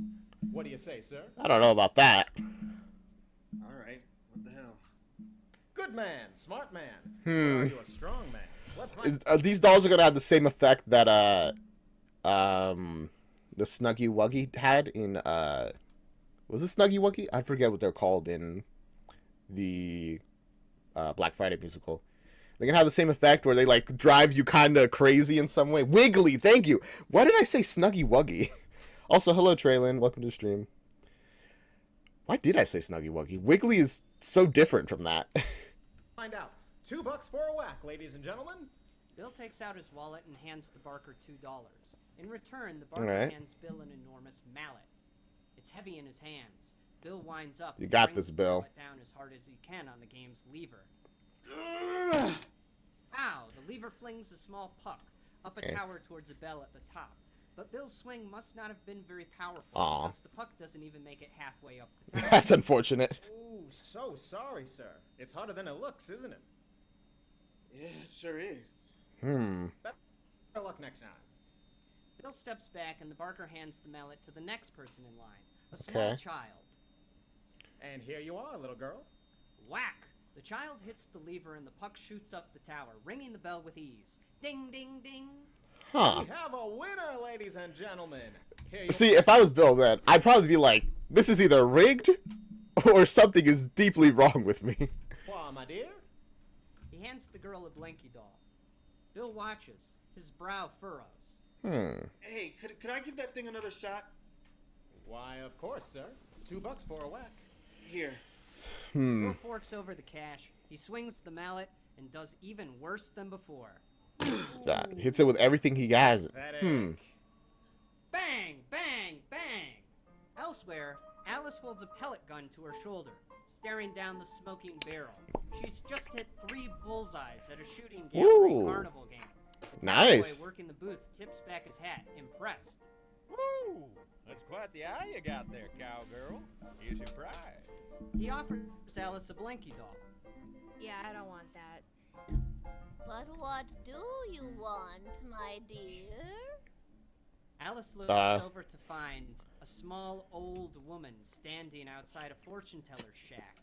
What do you say, sir? I don't know about that. All right. What the hell? Good man, smart man. Or are you a strong man? Let's find These dolls are gonna have the same effect that the Snuggy Wuggy had in was it Snuggy Wuggy? I forget what they're called in the Black Friday musical. They're gonna have the same effect where they like drive you kind of crazy in some way. Wiggly, thank you. Why did I say Snuggy Wuggy? Also, hello Traylon, welcome to the stream. Why did I say Snuggy Wuggy? Wiggly is so different from that. find out. $2 for a whack, ladies and gentlemen. Bill takes out his wallet and hands the Barker $2. In return, the Barker Alright. hands Bill an enormous mallet. It's heavy in his hands. Bill winds up. You and got brings this, the Bill. mallet down as hard as he can on the game's lever. Ow! The lever flings a small puck up a tower towards a bell at the top. But Bill's swing must not have been very powerful, Aw. because the puck doesn't even make it halfway up the tower. That's unfortunate. Ooh, so sorry, sir. It's harder than it looks, isn't it? Yeah, it sure is. Better luck next time. Bill steps back and the Barker hands the mallet to the next person in line, a small Okay. child. And here you are, little girl. Whack! The child hits the lever and the puck shoots up the tower, ringing the bell with ease. Ding, ding, ding! Huh. We have a winner, ladies and gentlemen. Here you See, if I was Bill then, I'd probably be like, this is either rigged or something is deeply wrong with me. are, my dear. He hands the girl a Blinky doll. Bill watches, his brow furrows. Hey, could I give that thing another shot? Why, of course, sir. $2 for a whack. Here. Bill forks over the cash. He swings the mallet and does even worse than before. Yeah, hits it with everything he has. Pathetic. Bang! Bang! Bang! Elsewhere, Alice holds a pellet gun to her shoulder, staring down the smoking barrel. She's just hit 3 bullseyes at a shooting gallery Ooh. carnival game. The Nice. cowboy working the booth tips back his hat, impressed. Woo! That's quite the eye you got there, cowgirl. Here's your prize. He offers Alice a Blinky doll. Yeah, I don't want that. But what do you want, my dear? Alice looks over to find a small old woman standing outside a fortune teller's shack.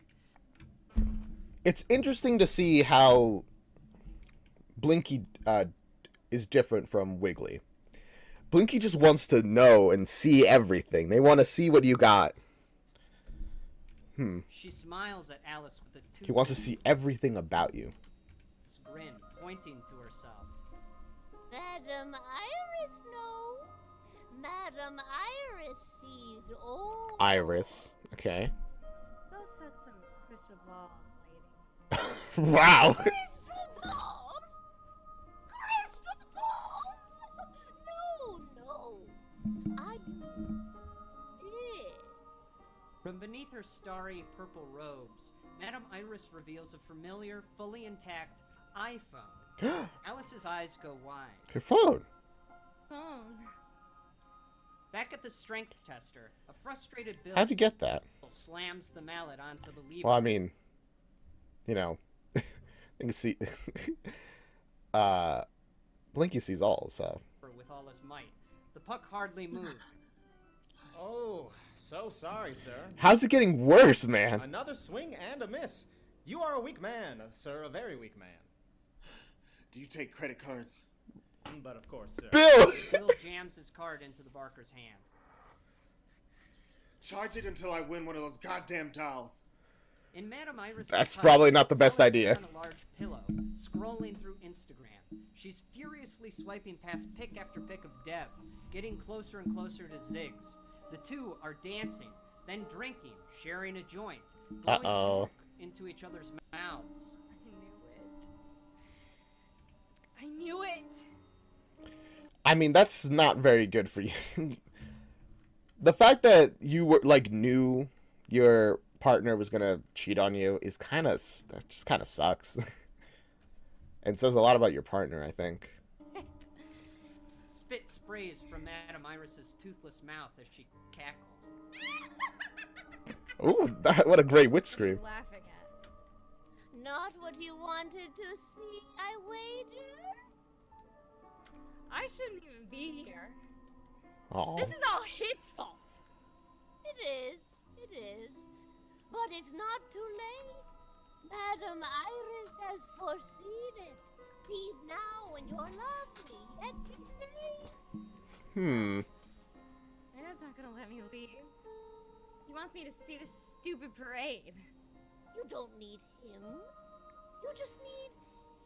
It's interesting to see how Blinky is different from Wiggly. Blinky just wants to know and see everything. They want to see what you got. She smiles at Alice with a He wants to see everything about you. grin, pointing to herself. Madam Iris knows. Madam Iris sees all. Iris. Okay. Go suck some crystal balls, lady. Wow. Crystal balls? Crystal balls? No. I. From beneath beneath her starry purple robes, Madame Iris reveals a familiar, fully intact iPhone. Alice's eyes go wide. Her phone. Phone. Back at the strength tester, a frustrated Bill How'd you get that? slams the mallet onto the lever. Well, I mean, you know, I can see. Blinky sees all, so. With all his might. The puck hardly moves. Oh, so sorry, sir. How's it getting worse, man? Another swing and a miss. You are a weak man, sir, a very weak man. Do you take credit cards? But of course, sir. Bill! Bill jams his card into the Barker's hand. Charge it until I win one of those goddamn dolls. In Madame Iris' That's hut, probably not the best Alice idea. is on a large pillow, scrolling through Instagram. She's furiously swiping past pic after pic of Deb, getting closer and closer to Ziggs. The two are dancing, then drinking, sharing a joint, blowing smoke into each other's mouths. I knew it. I mean, that's not very good for you. The fact that you were like knew your partner was gonna cheat on you is that just kind of sucks. And says a lot about your partner, I think. Spit sprays from Madame Iris's toothless mouth as she cackles. Ooh, what a great witch scream. Laughing at. Not what you wanted to see, I wager? I shouldn't even be here. Aw. This is all his fault. It is. But it's not too late. Madame Iris has foreseen it. Leave now and you're lovely, yet be safe. My dad's not gonna let me leave. He wants me to see this stupid parade. You don't need him. You just need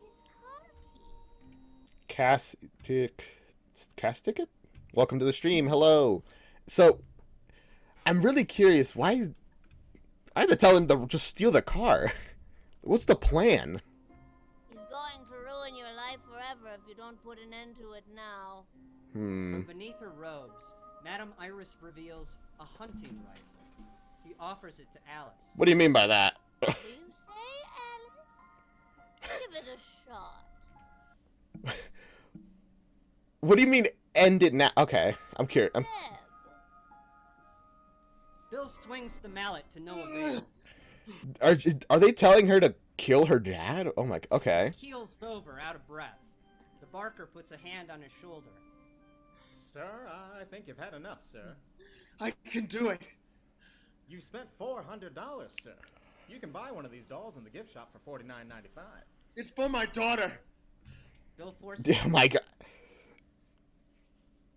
his car key. Cast ticket? Welcome to the stream. Hello. So, I'm really curious. Why I had to tell him to just steal the car. What's the plan? He's going to ruin your life forever if you don't put an end to it now. From beneath her robes, Madame Iris reveals a hunting rifle. He offers it to Alice. What do you mean by that? Do you say, Alice? Give it a shot. What do you mean end it now? Okay, I'm curious. Deb. Bill swings the mallet to no avail. Are they telling her to kill her dad? Oh my. Okay. Keels over, out of breath. The Barker puts a hand on his shoulder. Sir, I think you've had enough, sir. I can do it. You've spent $400, sir. You can buy one of these dolls in the gift shop for $49.95. It's for my daughter. Bill forces. Oh my god.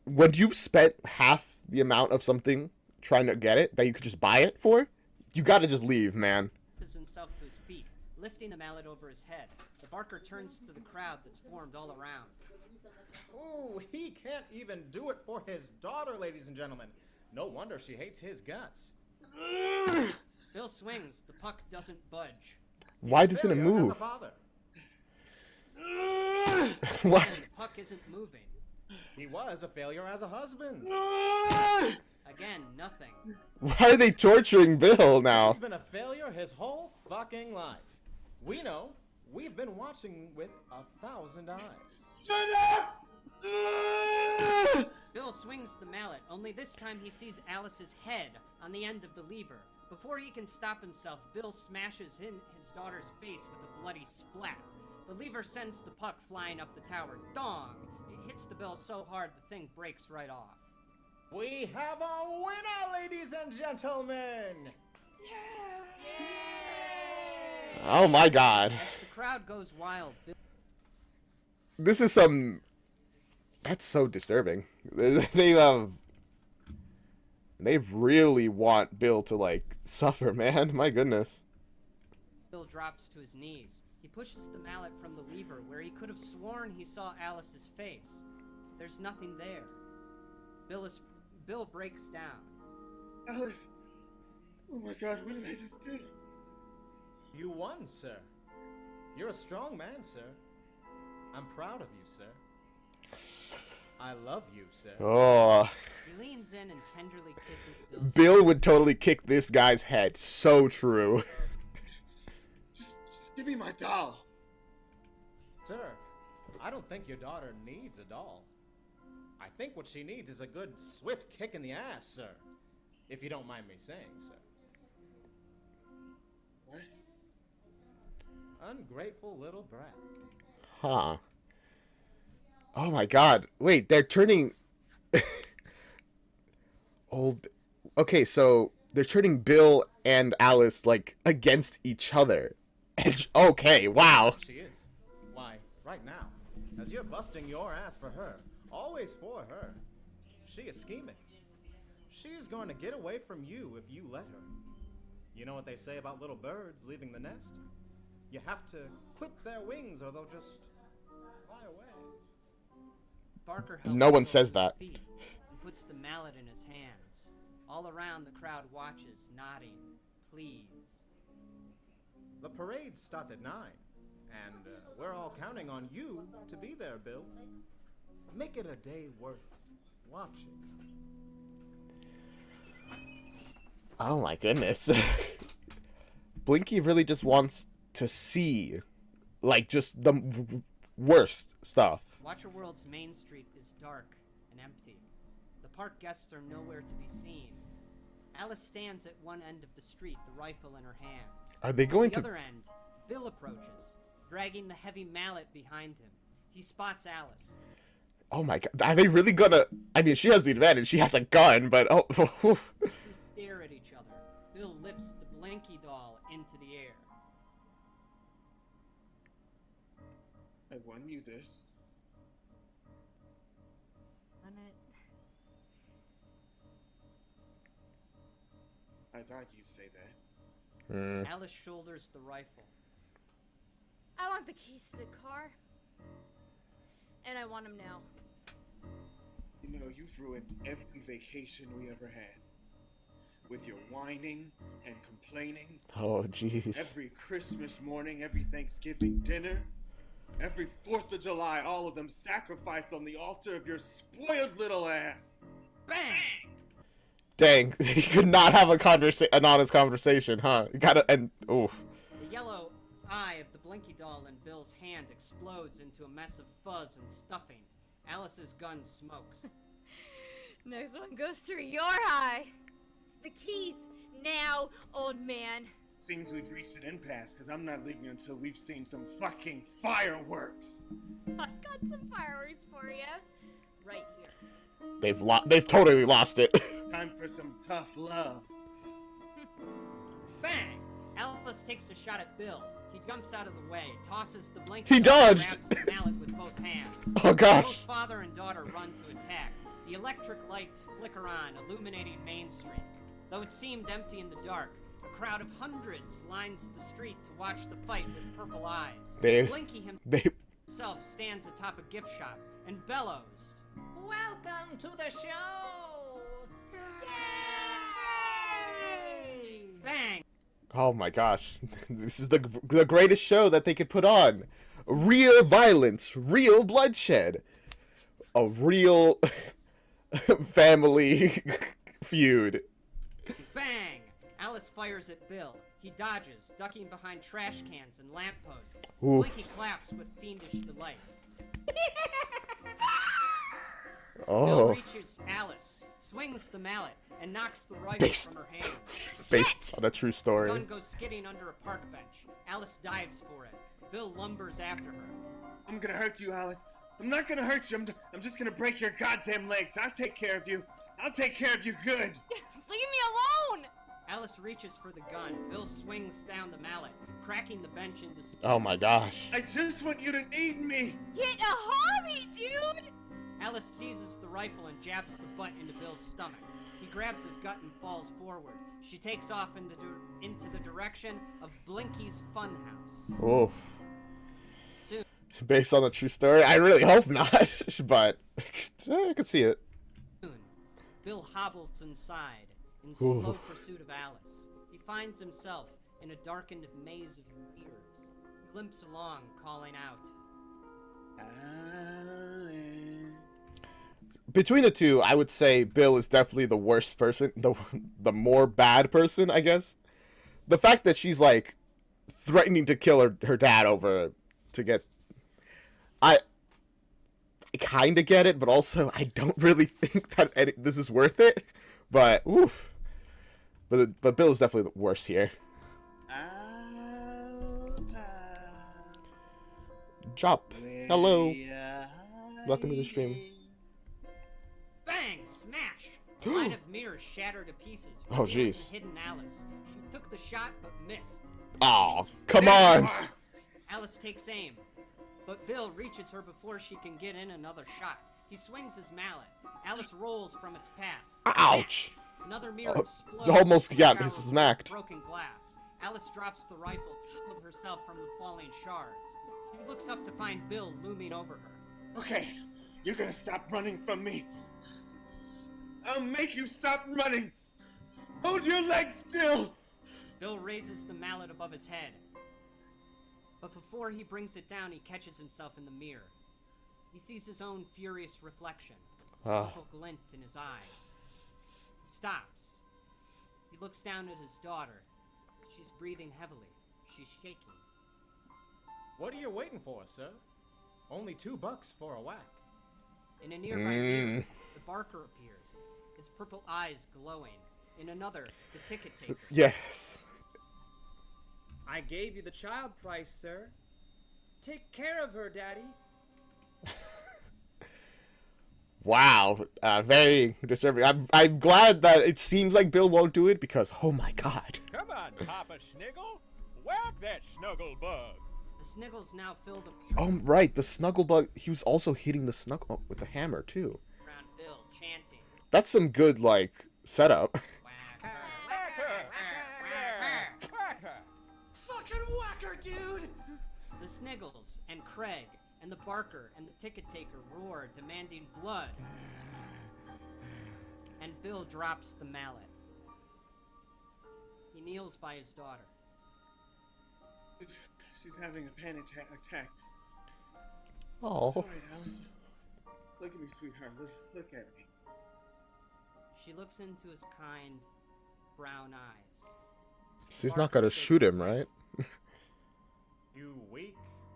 When you've spent half the amount of something trying to get it that you could just buy it for, you gotta just leave, man. Himself to his feet, lifting the mallet over his head. The Barker turns to the crowd that's formed all around. Oh, he can't even do it for his daughter, ladies and gentlemen. No wonder she hates his guts. Bill swings. The puck doesn't budge. Why doesn't it Failure as move? a father. Why? And the puck isn't moving. He was a failure as a husband. Again, nothing. Why are they torturing Bill now? He's been a failure his whole fucking life. We know. We've been watching with 1,000 eyes. Bill swings the mallet, only this time he sees Alice's head on the end of the lever. Before he can stop himself, Bill smashes in his daughter's face with a bloody splat. The lever sends the puck flying up the tower. Dong! It hits the bill so hard the thing breaks right off. We have a winner, ladies and gentlemen! Oh my god. As the crowd goes wild, Bill This is some... That's so disturbing. They really want Bill to, like, suffer, man. My goodness. drops to his knees. He pushes the mallet from the lever where he could have sworn he saw Alice's face. There's nothing there. Bill breaks down. Alice! Oh my god, what did I just do? You won, sir. You're a strong man, sir. I'm proud of you, sir. I love you, sir. Oh, He leans in and tenderly kisses Bill's Bill would totally kick this guy's head. So true. Give me my doll. Sir, I don't think your daughter needs a doll. I think what she needs is a good, swift kick in the ass, sir. If you don't mind me saying, sir. What? Ungrateful little brat. Huh. Oh my god. Wait, they're turning old. Okay, so they're turning Bill and Alice like against each other. Okay, wow. She is. Why, right now, as you're busting your ass for her, always for her, she is scheming. She's going to get away from you if you let her. You know what they say about little birds leaving the nest? You have to clip their wings or they'll just fly away. Barker No one helps says Bill to that. his feet and puts the mallet in his hands. All around, the crowd watches, nodding, pleased. The parade starts at 9, and we're all counting on you to be there, Bill. Make it a day worth watching. Oh my goodness. Blinky really just wants to see, like, just the worst stuff. Watcherworld's main street is dark and empty. The park guests are nowhere to be seen. Alice stands at one end of the street, the rifle in her hands. Are they going At the to... other end, Bill approaches, dragging the heavy mallet behind him. He spots Alice. Oh my god. Are they really gonna... I mean, she has the advantage. She has a gun, but... Oh, Who stare at each other. Bill lifts the Blinky doll into the air. I won you this. On it. I thought you'd say that. Alice shoulders the rifle. I want the keys to the car. And I want them now. You know, you've ruined every vacation we ever had. With your whining and complaining. Oh, jeez. Every Christmas morning, every Thanksgiving dinner, every 4th of July, all of them sacrificed on the altar of your spoiled little ass. Bang! Dang. You could not have an honest conversation, huh? You gotta... And... Oof. The yellow eye of the Blinky doll in Bill's hand explodes into a mess of fuzz and stuffing. Alice's gun smokes. Next one goes through your eye. The keys now, old man. Seems we've reached an impasse, because I'm not leaving until we've seen some fucking fireworks. I've got some fireworks for you. Right here. They've totally lost it. Time for some tough love. Bang! Alice takes a shot at Bill. He jumps out of the way, tosses the Blinky He doll, and dodged! grabs the mallet with both hands. Oh, gosh. Both father and daughter run to attack. The electric lights flicker on, illuminating Main Street. Though it seemed empty in the dark, a crowd of hundreds lines the street to watch the fight with purple eyes. Blinky himself stands atop a gift shop and bellows, Welcome to the show! bang! Oh my gosh. This is the greatest show that they could put on. Real violence, real bloodshed. A real family feud. Bang! Alice fires at Bill. He dodges, ducking behind trash cans and lampposts. Oof. Blinky claps with fiendish delight. Oh. Bill reaches Alice, swings the mallet, and knocks the rifle from her hand. Based on a true The story. gun goes skidding under a park bench. Alice dives for it. Bill lumbers after her. I'm gonna hurt you, Alice. I'm not gonna hurt you. I'm just gonna break your goddamn legs. I'll take care of you. I'll take care of you good. Leave me alone! Alice reaches for the gun. Bill swings down the mallet, cracking the bench into splinters. Oh my gosh. I just want you to need me. Get a hobby, dude! Alice seizes the rifle and jabs the butt into Bill's stomach. He grabs his gut and falls forward. She takes off into the direction of Blinky's funhouse. Oof. Soon, Based on a true story? I really hope not, but I could see it. Bill hobbles inside in Ooh. slow pursuit of Alice. He finds himself in a darkened maze of mirrors. He limps along, calling out. Alice. between the two, I would say Bill is definitely the worst person, the more bad person, I guess. The fact that she's like threatening to kill her dad over to get, I kind of get it, but also I don't really think that this is worth it. But oof, but Bill is definitely the worst here. Chop, hello, welcome to the stream. Bang! Smash! A line of mirrors shattered to pieces. Oh, revealing jeez. the hidden Alice. She took the shot but missed. Oh, come on. Alice takes aim, but Bill reaches her before she can get in another shot. He swings his mallet. Alice rolls from its path. Ouch. Another mirror explodes. Almost with a got shower of smacked. Broken glass. Alice drops the rifle to shield herself from the falling shards. She looks up to find Bill looming over her. Okay, you're gonna stop running from me. I'll make you stop running. Hold your legs still. Bill raises the mallet above his head. But before he brings it down, he catches himself in the mirror. He sees his own furious reflection. A little glint in his eyes. He stops. He looks down at his daughter. She's breathing heavily. She's shaking. What are you waiting for, sir? Only $2 for a whack. In a nearby mirror, the Barker appears, his purple eyes glowing. In another, the ticket taker. Yes. I gave you the child price, sir. Take care of her, Daddy. Wow, very disturbing. I'm glad that it seems like Bill won't do it because, oh my god. Come on, Papa Sniggle. Whack that snuggle bug. The Sniggles now fill the Oh, right, the Snugglebug, he was also hitting the Snuggle with the hammer, too. around Bill, chanting. That's some good, like, setup. Whack her. Yeah, whack her. Fucking whacker, dude! The Sniggles and Craig and the Barker and the ticket taker roar, demanding blood. And Bill drops the mallet. He kneels by his daughter. She's having a panic attack. Oh. It's all right, Alice. Look at me, sweetheart. Look at me. She looks into his kind brown eyes. She's not gonna shoot him, right? You weak,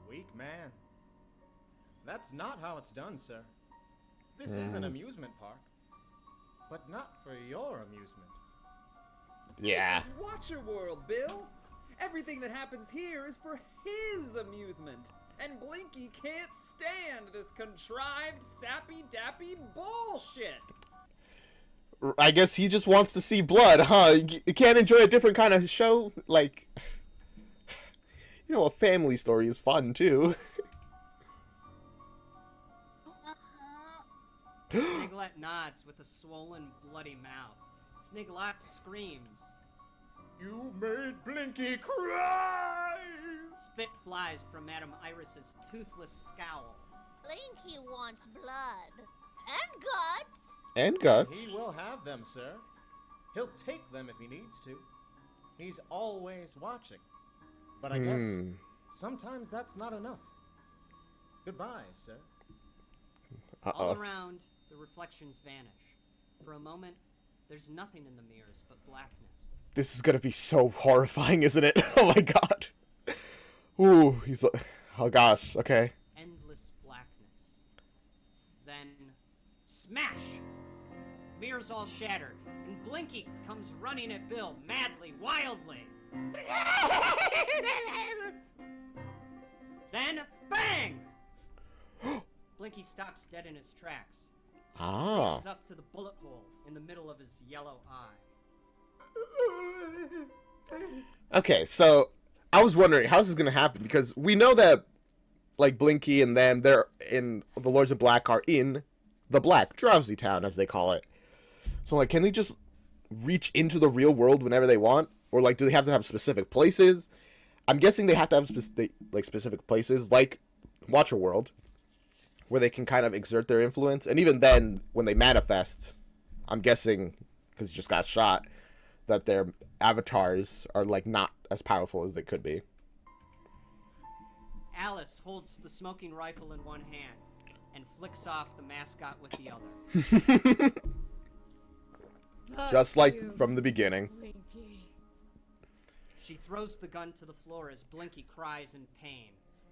weak man. That's not how it's done, sir. This is an amusement park. But not for your amusement. Yeah. This is Watcher World, Bill. Everything that happens here is for his amusement. And Blinky can't stand this contrived, sappy-dappy bullshit. I guess he just wants to see blood, huh? You can't enjoy a different kind of show? Like, you know, a family story is fun, too. Sniglet nods with a swollen, bloody mouth. Sniglot screams. You made Blinky cry! Spit flies from Madame Iris's toothless scowl. Blinky wants blood. And guts. And guts. He will have them, sir. He'll take them if he needs to. He's always watching. But I guess sometimes that's not enough. Goodbye, sir. All around, the reflections vanish. For a moment, there's nothing in the mirrors but blackness. This is gonna be so horrifying, isn't it? Oh my god. Ooh, he's like, oh gosh, okay. Endless blackness. Then, smash! Mirrors all shattered, and Blinky comes running at Bill, madly, wildly. Then, bang! Blinky stops dead in his tracks. Ah. Reaches up to the bullet hole in the middle of his yellow eye. Okay, so I was wondering how's this gonna happen because we know that like Blinky and them, they're in the Lords of Black are in the Black Drowsy Town as they call it. So like, can they just reach into the real world whenever they want, or like, do they have to have specific places? I'm guessing they have to have specific places like Watcher World, where they can kind of exert their influence. And even then, when they manifest, I'm guessing because he just got shot, that their avatars are like not as powerful as they could be. Alice holds the smoking rifle in one hand. and flicks off the mascot with the other. Just like from the beginning. She throws the gun to the floor as Blinky cries in pain.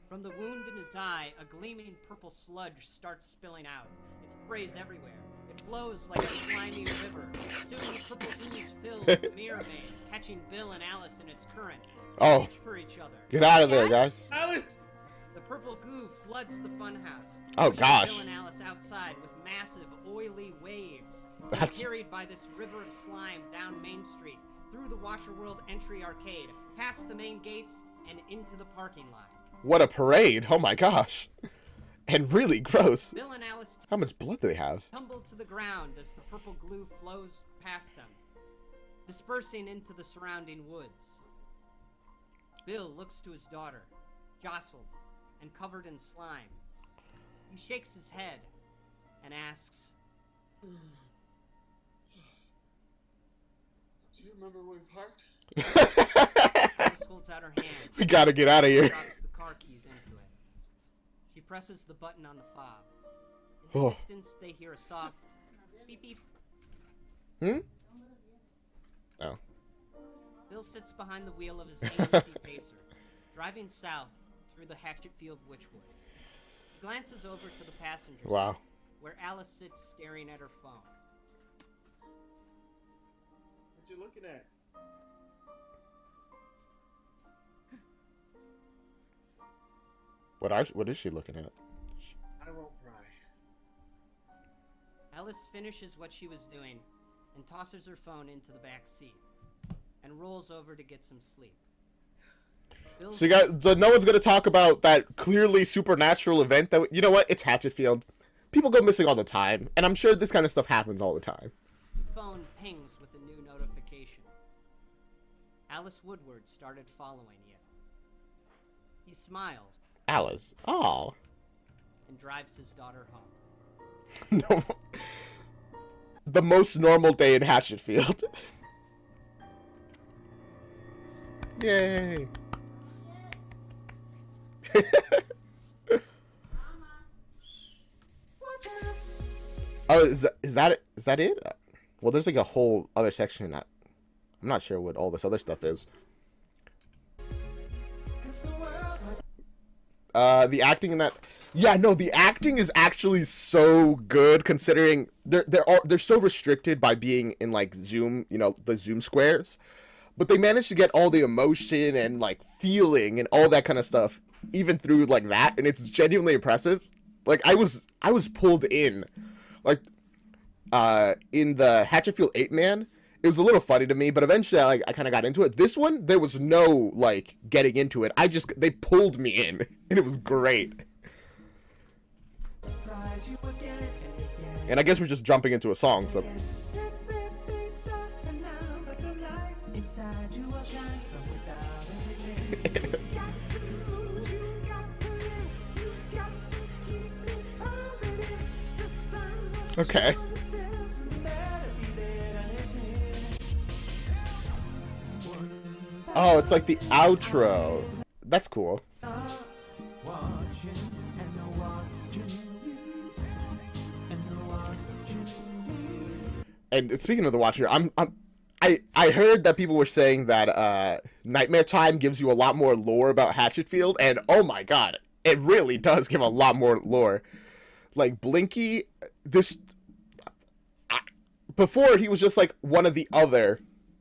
From the wound in his eye, a gleaming purple sludge starts spilling out. It sprays everywhere. It flows like a slimy river. Soon the purple ooze fills the mirror maze, catching Bill and Alice in its current. They Oh. reach for each other. Get out of there, guys. Alice! The purple goo floods the funhouse. Oh, pushing gosh. Bill and Alice outside with massive, oily waves. That's- They're carried by this river of slime down Main Street, through the Washer World entry arcade, past the main gates, and into the parking lot. What a parade. Oh my gosh. And really gross. Bill and Alice How much blood do they have? tumble to the ground as the purple glue flows past them, dispersing into the surrounding woods. Bill looks to his daughter, jostled and covered in slime. He shakes his head and asks, Do you remember when we parked? Alice holds out her hand. We gotta get out of here. Drops the car keys into it. She presses the button on the fob. In the Oh. distance, they hear a soft beep beep. Hmm? Oh. Bill sits behind the wheel of his AMC Pacer, driving south through the Hatchetfield Witchwoods. He glances over to the passenger Wow. seat, where Alice sits staring at her phone. What you looking at? What is she looking at? I won't pry. Alice finishes what she was doing and tosses her phone into the back seat and rolls over to get some sleep. Bill's So you guys, so no one's gonna talk about that clearly supernatural event that, you know what? It's Hatchetfield. People go missing all the time, and I'm sure this kind of stuff happens all the time. phone pings with a new notification. Alice Woodward started following you. He smiles Alice. Oh. and drives his daughter home. No. The most normal day in Hatchetfield. Yay. Oh, is that it? Is that it? Well, there's like a whole other section. I'm not sure what all this other stuff is. The acting in that, yeah, no, the acting is actually so good considering they're so restricted by being in like Zoom, you know, the Zoom squares, but they managed to get all the emotion and like feeling and all that kind of stuff even through like that, and it's genuinely impressive. Like I was pulled in, like in the Hatchetfield 8-Man. It was a little funny to me, but eventually I kind of got into it. This one, there was no, like, getting into it. They pulled me in, and it was great. And I guess we're just jumping into a song, so... Okay. Oh, it's like the outro. That's cool. And speaking of The Watcher, I heard that people were saying that Nightmare Time gives you a lot more lore about Hatchetfield, and oh my god, it really does give a lot more lore. Like Blinky, before he was just like one of the other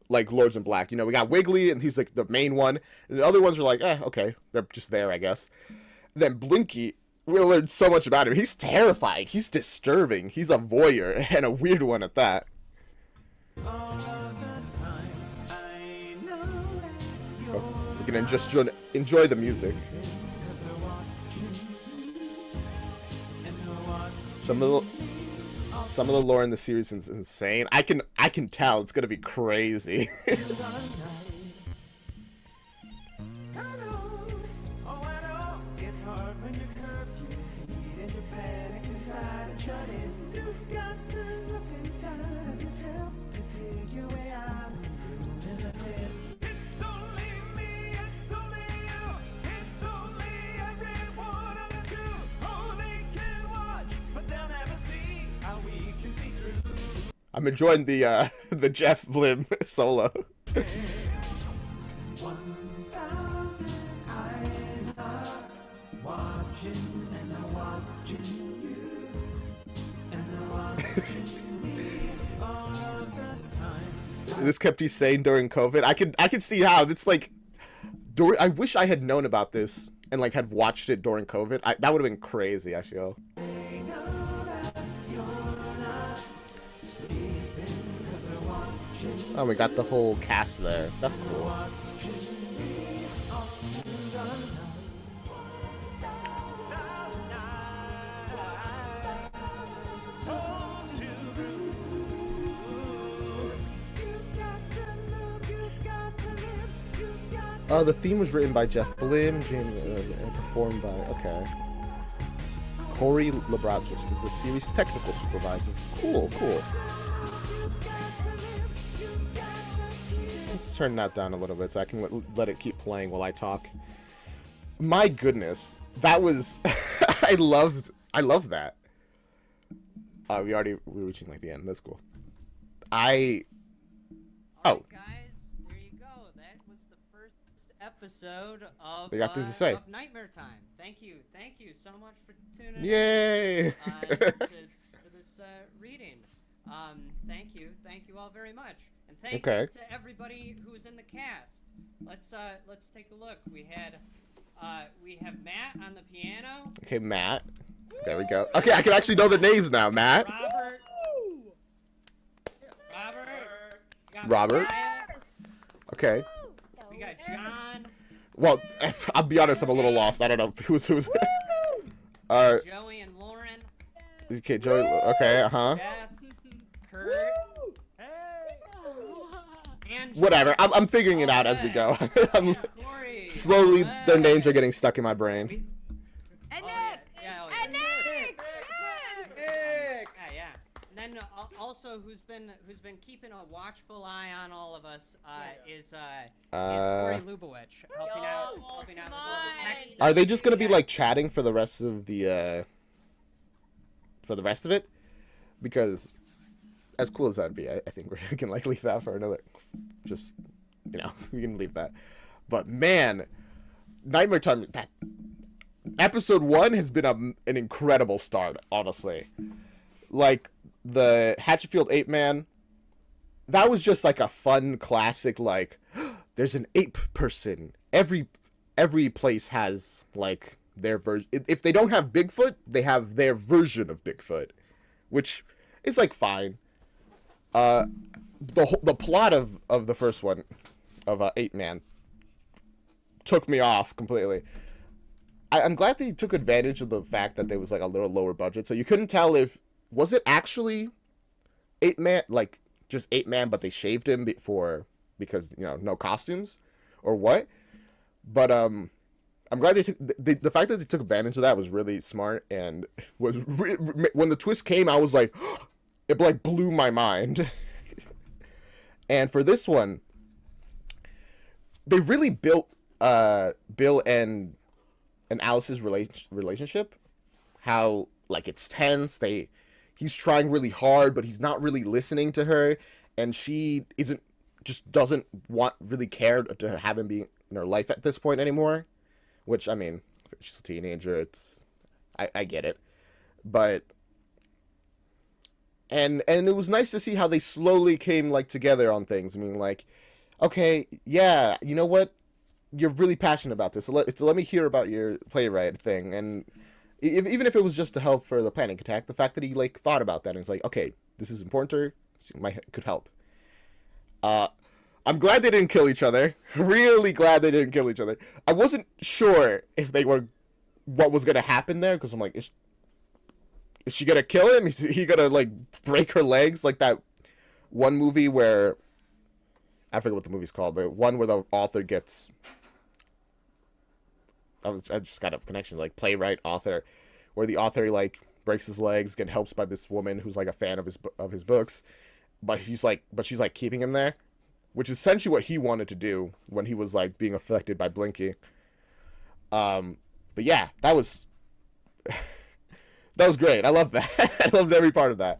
like Lords in Black. You know, we got Wiggly, and he's like the main one, and the other ones are like, okay, they're just there, I guess. Then Blinky, we learned so much about him. He's terrifying. He's disturbing. He's a voyeur, and a weird one at that. We can just enjoy the music. Some of the lore in the series is insane. I can tell it's gonna be crazy. I'm enjoying the the Jeff Blim solo. This kept you sane during COVID. I can see how it's like. I wish I had known about this and like had watched it during COVID. That would have been crazy. I feel. Oh, we got the whole cast there. That's cool. The theme was written by Jeff Blim, James, and performed by, okay. Corey Labratz is the series technical supervisor. Cool, cool. Let's turn that down a little bit so I can let it keep playing while I talk. My goodness, that was, I love that. We're reaching like the end. That's cool. Alright, guys, there you go. That was the first episode of, They got things to say. Of Nightmare Time. Thank you so much for tuning Yay! in to this reading. Thank you all very much, and thanks to everybody who was in the cast. Let's take a look. We have Matt on the piano. Okay, Matt. There we go. Okay, I can actually know the names now. Matt. Robert. Mariah. Okay. We got John. Well, I'll be honest, I'm a little lost. I don't know who's. Joey and Lauren. Okay, Joey. Okay, Jeff, Kurt. Whatever. I'm figuring it out as we go. Slowly, their names are getting stuck in my brain. And then also, who's been keeping a watchful eye on all of us is Corey Lubowicz, helping out with all the text. Are they just gonna be like chatting for the rest of the it? Because as cool as that'd be, I think we can like leave that for another. Just, you know, we can leave that. But man, Nightmare Time. That episode 1 has been an incredible start, honestly. Like the Hatchetfield Ape Man, that was just like a fun classic. Like, there's an ape person. Every place has like their version. If they don't have Bigfoot, they have their version of Bigfoot, which is like fine. The plot of the first one, of Ape Man, took me off completely. I'm glad they took advantage of the fact that there was like a little lower budget, so you couldn't tell if was it actually Ape Man, like just Ape Man, but they shaved him because you know, no costumes, or what. But I'm glad they took the fact that they took advantage of that was really smart, and was when the twist came, I was like, it like blew my mind. And for this one, they really built Bill and Alice's relationship. How like it's tense. He's trying really hard, but he's not really listening to her, and she doesn't really care to have him be in her life at this point anymore. Which, I mean, she's a teenager. I get it, but and it was nice to see how they slowly came like together on things. I mean, like, okay, yeah, you know what? You're really passionate about this. So let me hear about your playwright thing. And even if it was just to help for the panic attack, the fact that he like thought about that and it's like, okay, this is important to her, could help. I'm glad they didn't kill each other. Really glad they didn't kill each other. I wasn't sure if what was gonna happen there, because I'm like, is she gonna kill him? Is he gonna like break her legs like that one movie where I forget what the movie's called, the one where the author gets. I just got a connection, like playwright, author, where the author like breaks his legs, get helped by this woman who's like a fan of his books, but she's like keeping him there, which is essentially what he wanted to do when he was like being affected by Blinky. But yeah, that was great. I love that. I loved every part of that.